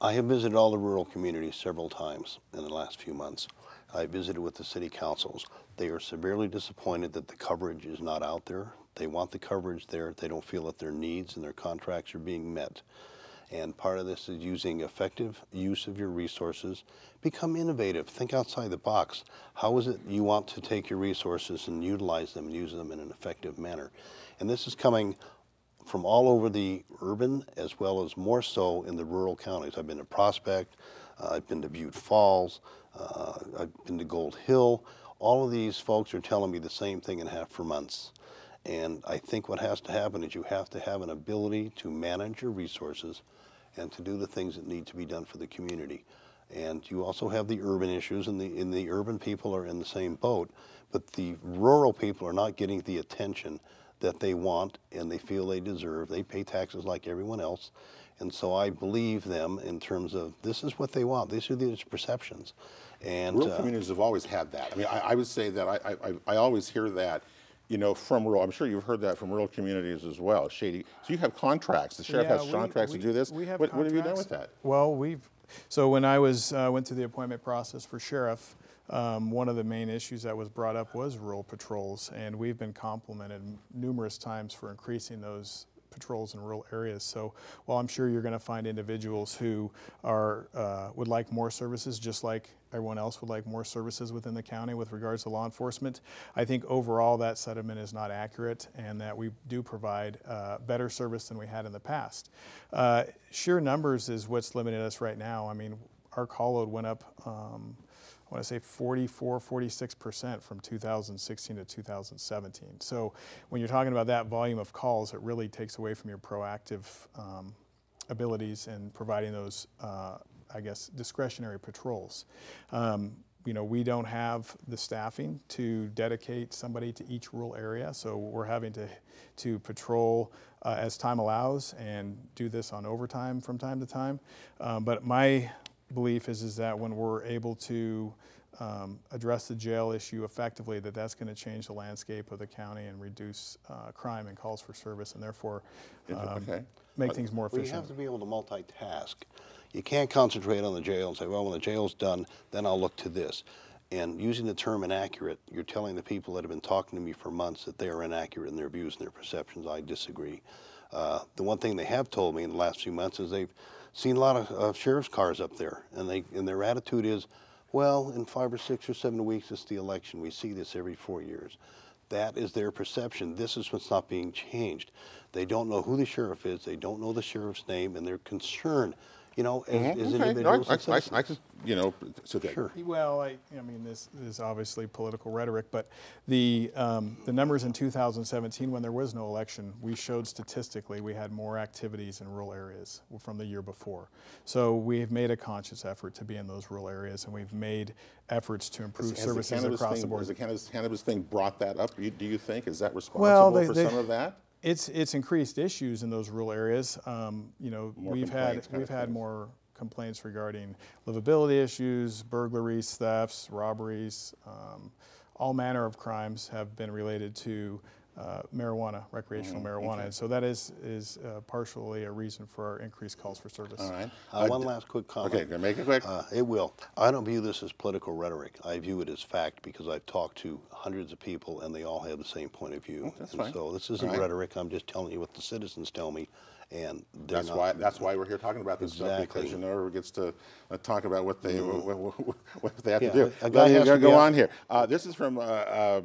[SPEAKER 3] I have visited all the rural communities several times in the last few months. I visited with the city councils. They are severely disappointed that the coverage is not out there. They want the coverage there. They don't feel that their needs and their contracts are being met. And part of this is using effective use of your resources. Become innovative. Think outside the box. How is it you want to take your resources and utilize them and use them in an effective manner? And this is coming from all over the urban as well as more so in the rural counties. I've been to Prospect, I've been to Butte Falls, I've been to Gold Hill. All of these folks are telling me the same thing and have for months. And I think what has to happen is you have to have an ability to manage your resources and to do the things that need to be done for the community. And you also have the urban issues, and the urban people are in the same boat, but the rural people are not getting the attention that they want and they feel they deserve. They pay taxes like everyone else. And so I believe them in terms of this is what they want. These are these perceptions. And
[SPEAKER 1] rural communities have always had that. I mean, I would say that I always hear that, you know, from rural. I'm sure you've heard that from rural communities as well. Shady. So you have contracts. The sheriff has contracts to do this.
[SPEAKER 2] We have
[SPEAKER 1] what have you done with that?
[SPEAKER 2] Well, so when I went through the appointment process for sheriff, one of the main issues that was brought up was rural patrols, and we've been complimented numerous times for increasing those patrols in rural areas. So while I'm sure you're going to find individuals who would like more services, just like everyone else would like more services within the county with regards to law enforcement, I think overall that sentiment is not accurate, and that we do provide better service than we had in the past. Sheer numbers is what's limiting us right now. I mean, our call load went up I want to say 44, 46% from 2016 to 2017. So when you're talking about that volume of calls, it really takes away from your proactive abilities in providing those, I guess, discretionary patrols. You know, we don't have the staffing to dedicate somebody to each rural area, so we're having to patrol as time allows and do this on overtime from time to time. But my belief is that when we're able to address the jail issue effectively, that's going to change the landscape of the county and reduce crime and calls for service, and therefore make things more efficient.
[SPEAKER 3] You have to be able to multitask. You can't concentrate on the jail and say, well, when the jail's done, then I'll look to this. And using the term inaccurate, you're telling the people that have been talking to me for months that they are inaccurate in their views and their perceptions. I disagree. The one thing they have told me in the last few months is they've seen a lot of sheriff's cars up there, and their attitude is, well, in 5 or 6 or 7 weeks it's the election. We see this every 4 years. That is their perception. This is what's not being changed. They don't know who the sheriff is. They don't know the sheriff's name, and they're concerned, you know, as individuals and citizens.
[SPEAKER 1] I could, you know, it's okay.
[SPEAKER 3] Sure.
[SPEAKER 2] Well, I mean, this is obviously political rhetoric, but the numbers in 2017, when there was no election, we showed statistically we had more activities in rural areas from the year before. So we've made a conscious effort to be in those rural areas, and we've made efforts to improve services across the board.
[SPEAKER 1] Has the cannabis thing brought that up, do you think? Is that responsible for some of that?
[SPEAKER 2] It's increased issues in those rural areas. You know, we've had more complaints regarding livability issues, burglaries, thefts, robberies. All manner of crimes have been related to marijuana, recreational marijuana,
[SPEAKER 1] okay.
[SPEAKER 2] and so that is partially a reason for our increased calls for service.
[SPEAKER 1] All right.
[SPEAKER 3] One last quick comment.
[SPEAKER 1] Okay, can I make it quick?
[SPEAKER 3] It will. I don't view this as political rhetoric. I view it as fact because I've talked to hundreds of people and they all have the same point of view.
[SPEAKER 1] That's
[SPEAKER 3] and
[SPEAKER 1] fine.
[SPEAKER 3] so this isn't rhetoric. I'm just telling you what the citizens tell me, and
[SPEAKER 1] That's why we're here talking about this stuff, because you know everyone gets to talk about what they what they have to do.
[SPEAKER 3] A guy has to
[SPEAKER 1] go on here. This is from I'll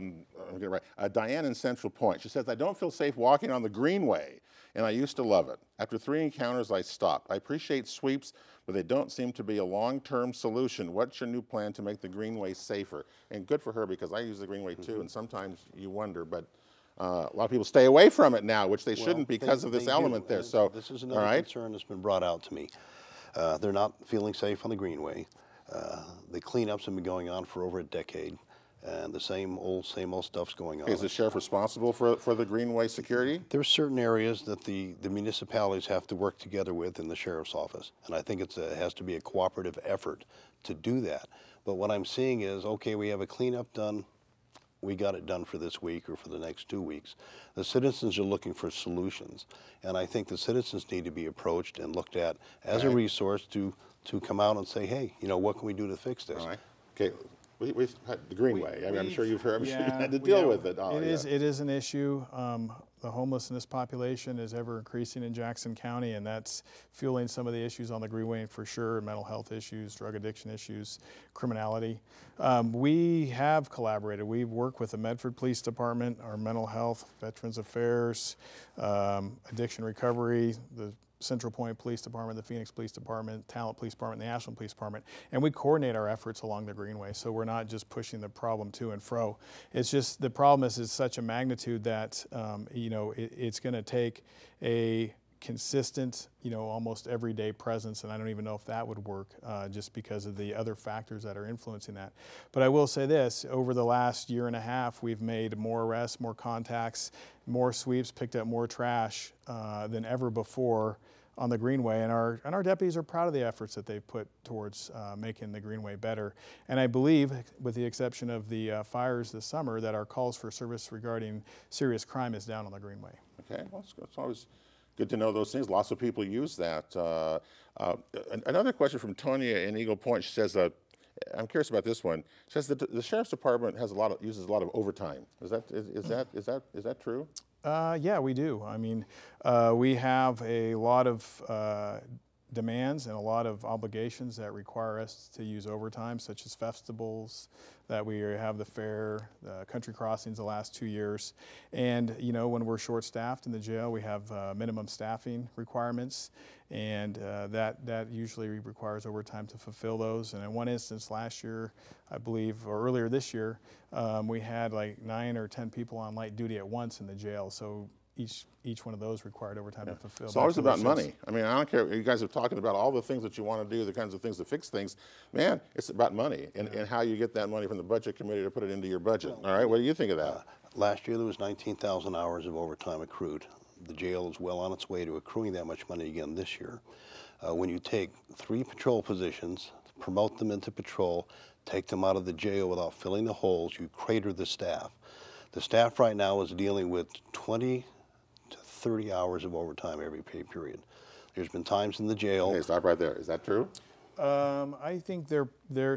[SPEAKER 1] get it right. Diane in Central Point. She says, "I don't feel safe walking on the Greenway, and I used to love it. After 3 encounters, I stopped. I appreciate sweeps, but they don't seem to be a long-term solution. What's your new plan to make the Greenway safer?" And good for her, because I use the Greenway too, and sometimes you wonder, but a lot of people stay away from it now, which they shouldn't because of this element there. So
[SPEAKER 3] this is another concern that's been brought out to me. They're not feeling safe on the Greenway. The cleanups have been going on for over a decade, and the same old stuff's going on.
[SPEAKER 1] is the sheriff responsible for the Greenway security?
[SPEAKER 3] There's certain areas that the municipalities have to work together with in the sheriff's office, and I think it has to be a cooperative effort to do that. But what I'm seeing is, okay, we have a cleanup done. We got it done for this week or for the next 2 weeks. The citizens are looking for solutions, and I think the citizens need to be approached and looked at as a resource to come out and say, hey, you know, what can we do to fix this?
[SPEAKER 1] All right. Okay. We've had the Greenway. I mean, I'm sure you've heard. I'm sure you've had to deal with it. Oh,
[SPEAKER 2] It is an issue. The homelessness population is ever increasing in Jackson County, and that's fueling some of the issues on the Greenway for sure. Mental health issues, drug addiction issues, criminality. We have collaborated. We work with the Medford Police Department, our mental health, Veterans Affairs, addiction recovery, the Central Point Police Department, the Phoenix Police Department, Talent Police Department, the Ashland Police Department, and we coordinate our efforts along the Greenway, so we're not just pushing the problem to and fro. It's just the problem is such a magnitude that you know, it's going to take a consistent, you know, almost everyday presence, and I don't even know if that would work just because of the other factors that are influencing that. But I will say this, over the last year and a half, we've made more arrests, more contacts, more sweeps, picked up more trash than ever before on the Greenway, and our deputies are proud of the efforts that they've put towards making the Greenway better. And I believe, with the exception of the fires this summer, that our calls for service regarding serious crime is down on the Greenway.
[SPEAKER 1] Okay, well, it's always good to know those things. Lots of people use that. Another question from Tonya in Eagle Point. She says, I'm curious about this one. She says that the sheriff's department uses a lot of overtime. Is that true?
[SPEAKER 2] Yeah, we do. I mean, we have a lot of demands and a lot of obligations that require us to use overtime, such as festivals, that we have the fair, the country crossings the last 2 years. And, you know, when we're short-staffed in the jail, we have minimum staffing requirements, and that usually requires overtime to fulfill those. And in one instance last year, I believe, or earlier this year, we had like 9 or 10 people on light duty at once in the jail. So each one of those required overtime to fulfill.
[SPEAKER 1] It's always about money. I mean, I don't care. You guys are talking about all the things that you want to do, the kinds of things to fix things. Man, it's about money and how you get that money from the budget committee to put it into your budget. All right, what do you think of that?
[SPEAKER 3] Last year there was 19,000 hours of overtime accrued. The jail is well on its way to accruing that much money again this year. When you take 3 patrol positions, promote them into patrol, take them out of the jail without filling the holes, you crater the staff. The staff right now is dealing with 20 to 30 hours of overtime every pay period. There's been times in the jail.
[SPEAKER 1] Hey, stop right there. Is that true?
[SPEAKER 2] I think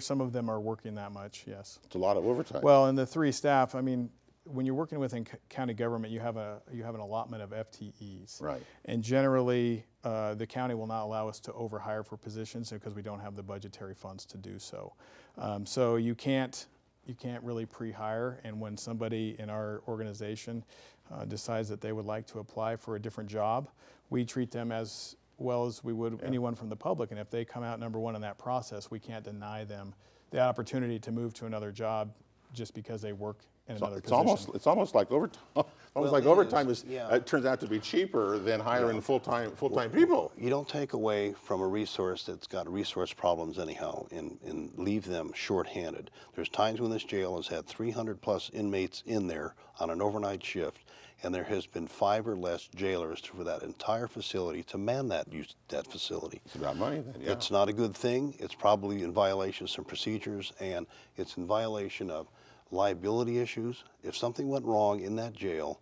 [SPEAKER 2] some of them are working that much, yes.
[SPEAKER 1] It's a lot of overtime.
[SPEAKER 2] Well, and the 3 staff, I mean, when you're working within county government, you have an allotment of FTEs.
[SPEAKER 1] Right.
[SPEAKER 2] And generally, the county will not allow us to overhire for positions because we don't have the budgetary funds to do so. So you can't really pre-hire, and when somebody in our organization decides that they would like to apply for a different job, we treat them as well as we would anyone from the public, and if they come out number one in that process, we can't deny them the opportunity to move to another job just because they work in another position.
[SPEAKER 1] It's almost like overtime. Overtime is it turns out to be cheaper than hiring full-time people.
[SPEAKER 3] You don't take away from a resource that's got resource problems anyhow and leave them short-handed. There's times when this jail has had 300 plus inmates in there on an overnight shift, and there has been 5 or less jailers for that entire facility to man that facility.
[SPEAKER 1] It's about money then, yeah.
[SPEAKER 3] It's not a good thing. It's probably in violation of some procedures, and it's in violation of liability issues. If something went wrong in that jail,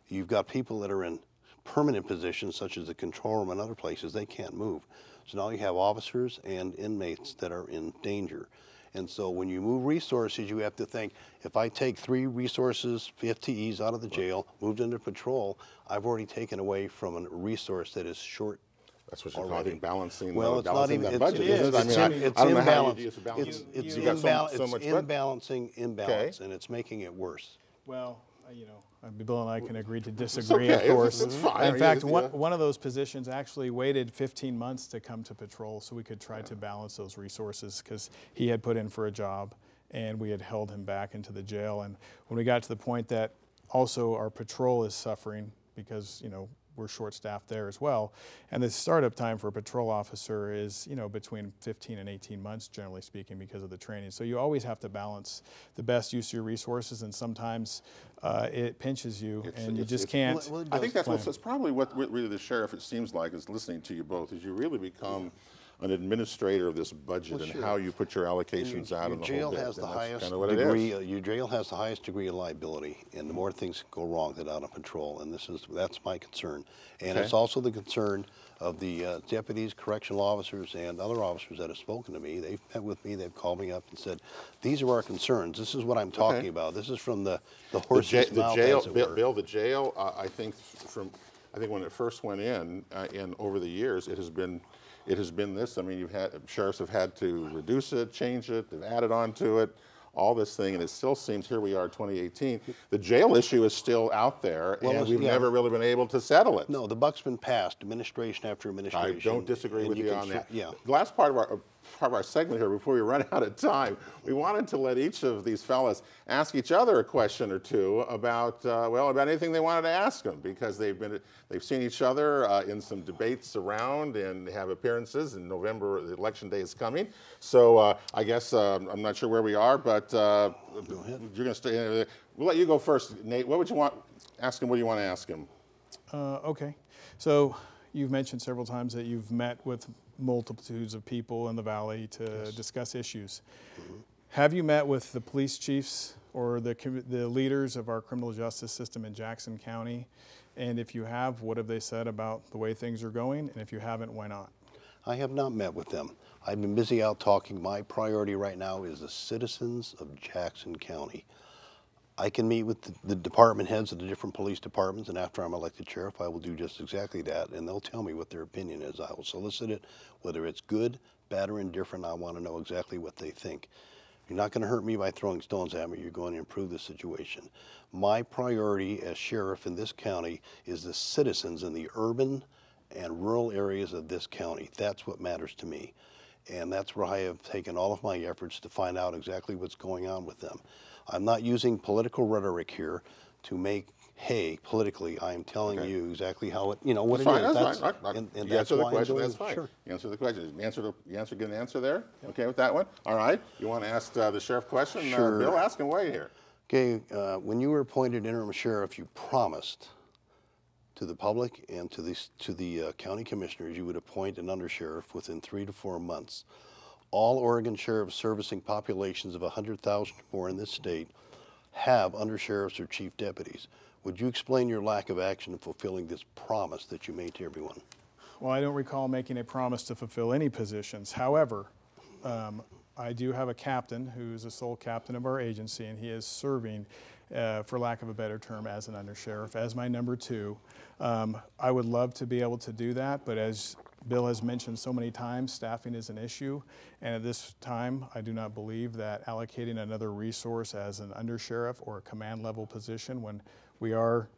[SPEAKER 3] you've got people that are in permanent positions such as the control room and other places, they can't move. So now you have officers and inmates that are in danger. And so when you move resources, you have to think, if I take 3 resources, FTEs out of the jail, moved into patrol, I've already taken away from a resource that is short.
[SPEAKER 1] That's what you're calling balancing.
[SPEAKER 3] Well, it's not even.
[SPEAKER 1] That budget,
[SPEAKER 3] it's imbalance. It's imbalancing imbalance, and it's making it worse.
[SPEAKER 2] Well, you know, Bill and I can agree to disagree, of course.
[SPEAKER 1] It's fine.
[SPEAKER 2] In fact, one of those positions actually waited 15 months to come to patrol so we could try to balance those resources, because he had put in for a job and we had held him back into the jail. And when we got to the point that also our patrol is suffering because, you know, we're short-staffed there as well, and the startup time for a patrol officer is, you know, between 15 and 18 months, generally speaking, because of the training. So you always have to balance the best use of your resources, and sometimes it pinches you, and you just can't.
[SPEAKER 1] I think that's probably what really the sheriff, it seems like, is listening to you both, is you really become an administrator of this budget and how you put your allocations out.
[SPEAKER 3] Your jail has the highest degree. Your jail has the highest degree of liability, and the more things go wrong that out of patrol, and that's my concern. And it's also the concern of the deputies, correctional officers, and other officers that have spoken to me. They've met with me. They've called me up and said, "These are our concerns. This is what I'm talking about. This is from the horse's mouth, as it were."
[SPEAKER 1] Bill, the jail. I think when it first went in over the years, it has been this. I mean, sheriffs have had to reduce it, change it, they've added on to it, all this thing, and it still seems, here we are, 2018, the jail issue is still out there, and we've never really been able to settle it.
[SPEAKER 3] No, the buck's been passed, administration after administration.
[SPEAKER 1] I don't disagree with you on that.
[SPEAKER 3] Yeah.
[SPEAKER 1] The last part of our segment here, before we run out of time, we wanted to let each of these fellas ask each other a question or two about about anything they wanted to ask them, because they've seen each other in some debates around and have appearances. In November, the election day is coming. So I guess I'm not sure where we are, but
[SPEAKER 3] go ahead.
[SPEAKER 1] You're going to stay. We'll let you go first, Nate. What would you want? Ask him. What do you want to ask him?
[SPEAKER 2] Okay. So you've mentioned several times that you've met with multitudes of people in the valley to discuss issues. Have you met with the police chiefs or the leaders of our criminal justice system in Jackson County? And if you have, what have they said about the way things are going? And if you haven't, why not?
[SPEAKER 3] I have not met with them. I've been busy out talking. My priority right now is the citizens of Jackson County. I can meet with the department heads of the different police departments, and after I'm elected sheriff, I will do just exactly that, and they'll tell me what their opinion is. I will solicit it, whether it's good, bad, or indifferent. I want to know exactly what they think. You're not going to hurt me by throwing stones at me. You're going to improve the situation. My priority as sheriff in this county is the citizens in the urban and rural areas of this county. That's what matters to me, and that's where I have taken all of my efforts to find out exactly what's going on with them. I'm not using political rhetoric here to make hay politically. I am telling you exactly how it, what it is.
[SPEAKER 1] That's fine. And answer the question. That's fine. Sure. Answer the question. Get an answer there. Yep. Okay with that one. All right. You want to ask the sheriff question?
[SPEAKER 3] Sure.
[SPEAKER 1] Bill, ask him away here.
[SPEAKER 3] Okay. When you were appointed interim sheriff, you promised to the public and to the county commissioners you would appoint an undersheriff within 3 to 4 months. All Oregon sheriffs servicing populations of 100,000 or more in this state have undersheriffs or chief deputies. Would you explain your lack of action in fulfilling this promise that you made to everyone?
[SPEAKER 2] Well, I don't recall making a promise to fulfill any positions. However, I do have a captain who's the sole captain of our agency, and he is serving for lack of a better term, as an undersheriff, as my number 2. I would love to be able to do that, but as Bill has mentioned so many times, staffing is an issue, and at this time, I do not believe that allocating another resource as an undersheriff or a command level position when we are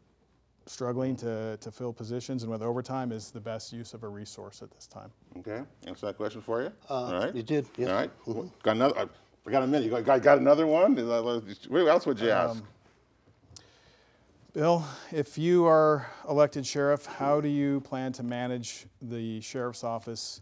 [SPEAKER 2] struggling to fill positions and with overtime is the best use of a resource at this time.
[SPEAKER 1] Okay, answer that question for you. All right.
[SPEAKER 3] You did, yes.
[SPEAKER 1] All right. Got another. I got a minute. You got another one? What else would you ask?
[SPEAKER 2] Bill, if you are elected sheriff, how do you plan to manage the sheriff's office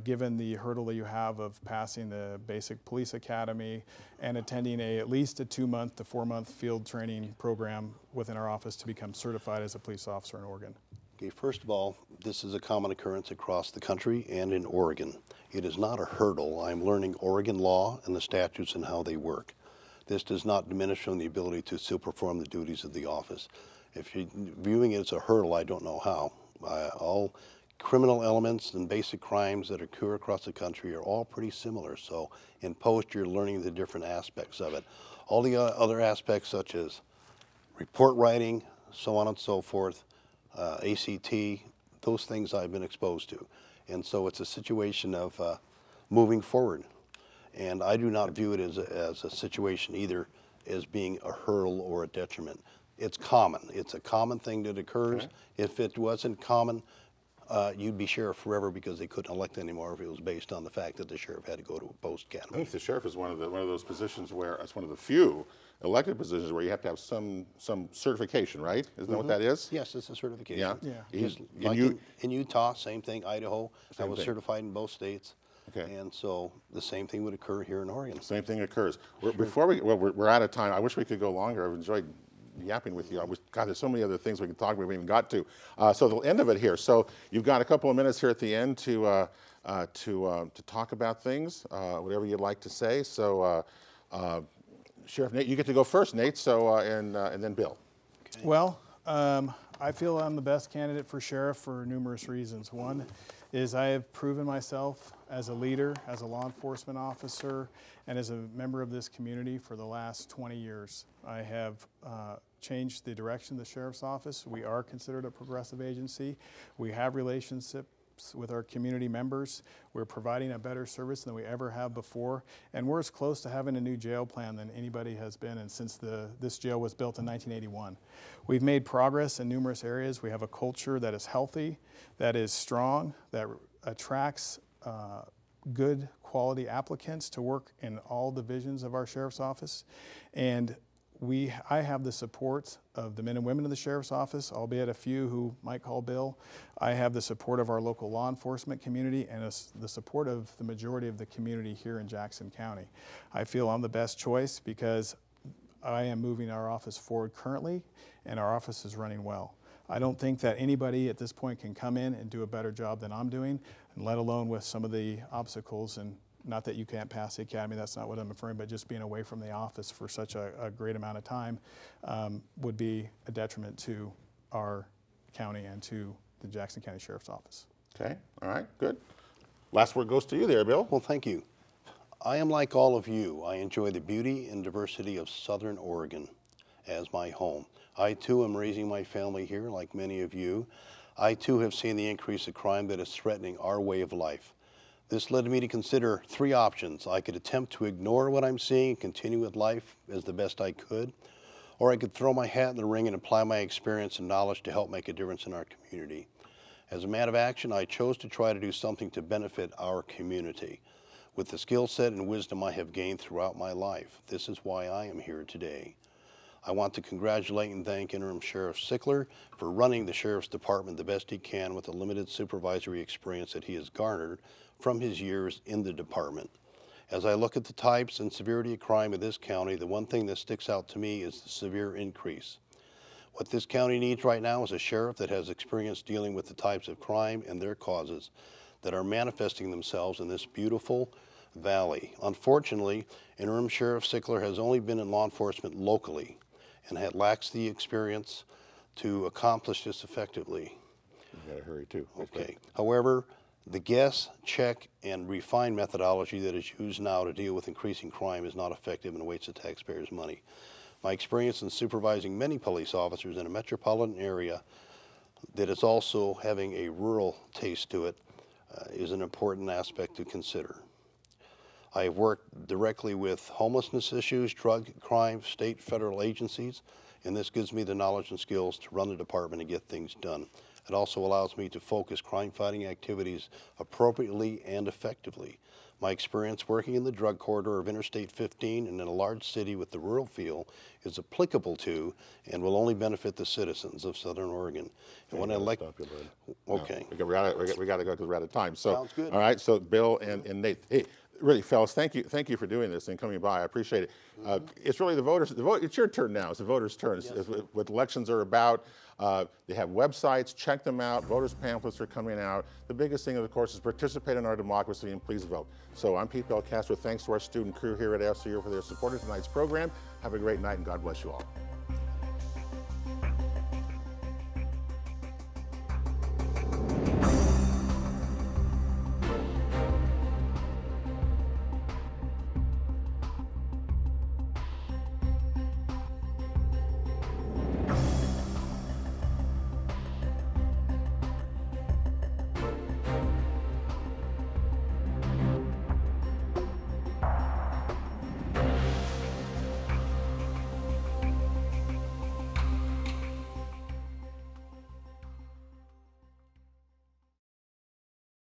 [SPEAKER 2] given the hurdle that you have of passing the basic police academy and attending at least a 2-month to 4-month field training program within our office to become certified as a police officer in Oregon?
[SPEAKER 3] Okay, first of all, this is a common occurrence across the country and in Oregon. It is not a hurdle. I'm learning Oregon law and the statutes and how they work. This does not diminish from the ability to still perform the duties of the office. If you're viewing it as a hurdle, I don't know how. All criminal elements and basic crimes that occur across the country are all pretty similar. So in post, you're learning the different aspects of it. All the other aspects such as report writing, so on and so forth, ACT, those things I've been exposed to. And so it's a situation of moving forward. And I do not view it as a situation either as being a hurdle or a detriment. It's common. It's a common thing that occurs. Okay. If it wasn't common, you'd be sheriff forever because they couldn't elect anymore if it was based on the fact that the sheriff had to go to a post academy.
[SPEAKER 1] I think the sheriff is one of those positions where it's one of the few elected positions where you have to have some certification, right? Isn't that what that is?
[SPEAKER 3] Yes, it's a certification.
[SPEAKER 1] Yeah.
[SPEAKER 3] Like in Utah, same thing. Idaho, I was certified in both states. Okay. And so the same thing would occur here in Oregon. Same
[SPEAKER 1] thing occurs. Before we're out of time. I wish we could go longer. I've enjoyed yapping with you. God, there's so many other things we can talk about we haven't even got to. So the end of it here. So you've got a couple of minutes here at the end to talk about things, whatever you'd like to say. So Sheriff Nate, you get to go first, Nate. So and then Bill.
[SPEAKER 2] Okay. Well, I feel I'm the best candidate for sheriff for numerous reasons. One is I have proven myself as a leader, as a law enforcement officer, and as a member of this community for the last 20 years. I have changed the direction of the sheriff's office. We are considered a progressive agency. We have relationships with our community members. We're providing a better service than we ever have before, and we're as close to having a new jail plan than anybody has been, and since this jail was built in 1981. We've made progress in numerous areas. We have a culture that is healthy, that is strong, that attracts good quality applicants to work in all divisions of our sheriff's office, and I have the support of the men and women of the sheriff's office, albeit a few who might call Bill. I have the support of our local law enforcement community and the support of the majority of the community here in Jackson County. I feel I'm the best choice because I am moving our office forward currently, and our office is running well. I don't think that anybody at this point can come in and do a better job than I'm doing, and let alone with some of the obstacles, and not that you can't pass the academy, that's not what I'm referring, but just being away from the office for such a great amount of time would be a detriment to our county and to the Jackson County Sheriff's Office.
[SPEAKER 1] Okay, all right, good. Last word goes to you there, Bill.
[SPEAKER 3] Well, thank you. I am like all of you. I enjoy the beauty and diversity of Southern Oregon as my home. I too am raising my family here like many of you. I too have seen the increase of crime that is threatening our way of life. This led me to consider 3 options. I could attempt to ignore what I'm seeing and continue with life as the best I could, or I could throw my hat in the ring and apply my experience and knowledge to help make a difference in our community. As a man of action, I chose to try to do something to benefit our community. With the skill set and wisdom I have gained throughout my life, this is why I am here today. I want to congratulate and thank Interim Sheriff Sickler for running the Sheriff's Department the best he can with the limited supervisory experience that he has garnered from his years in the department. As I look at the types and severity of crime in this county, the one thing that sticks out to me is the severe increase. What this county needs right now is a sheriff that has experience dealing with the types of crime and their causes that are manifesting themselves in this beautiful valley. Unfortunately, Interim Sheriff Sickler has only been in law enforcement locally and lacks the experience to accomplish this effectively.
[SPEAKER 1] You gotta hurry too.
[SPEAKER 3] Okay. However, the guess, check, and refine methodology that is used now to deal with increasing crime is not effective and wastes the taxpayers' money. My experience in supervising many police officers in a metropolitan area that is also having a rural taste to it is an important aspect to consider. I have worked directly with homelessness issues, drug, crime, state, federal agencies, and this gives me the knowledge and skills to run the department and get things done. It also allows me to focus crime-fighting activities appropriately and effectively. My experience working in the drug corridor of Interstate 15 and in a large city with the rural feel is applicable to and will only benefit the citizens of Southern Oregon. And when I elect, okay,
[SPEAKER 1] no, we got to go because we're out of time. So,
[SPEAKER 3] sounds good.
[SPEAKER 1] All right, so Bill and Nate, hey, really, fellas, thank you for doing this and coming by. I appreciate it. It's really the voters. It's your turn now. It's the voters' turn. Yes. It's what elections are about. They have websites. Check them out. Voters' pamphlets are coming out. The biggest thing, of course, is participate in our democracy and please vote. So I'm Pete Belcastro. Thanks to our student crew here at SCU for their support of tonight's program. Have a great night and God bless you all.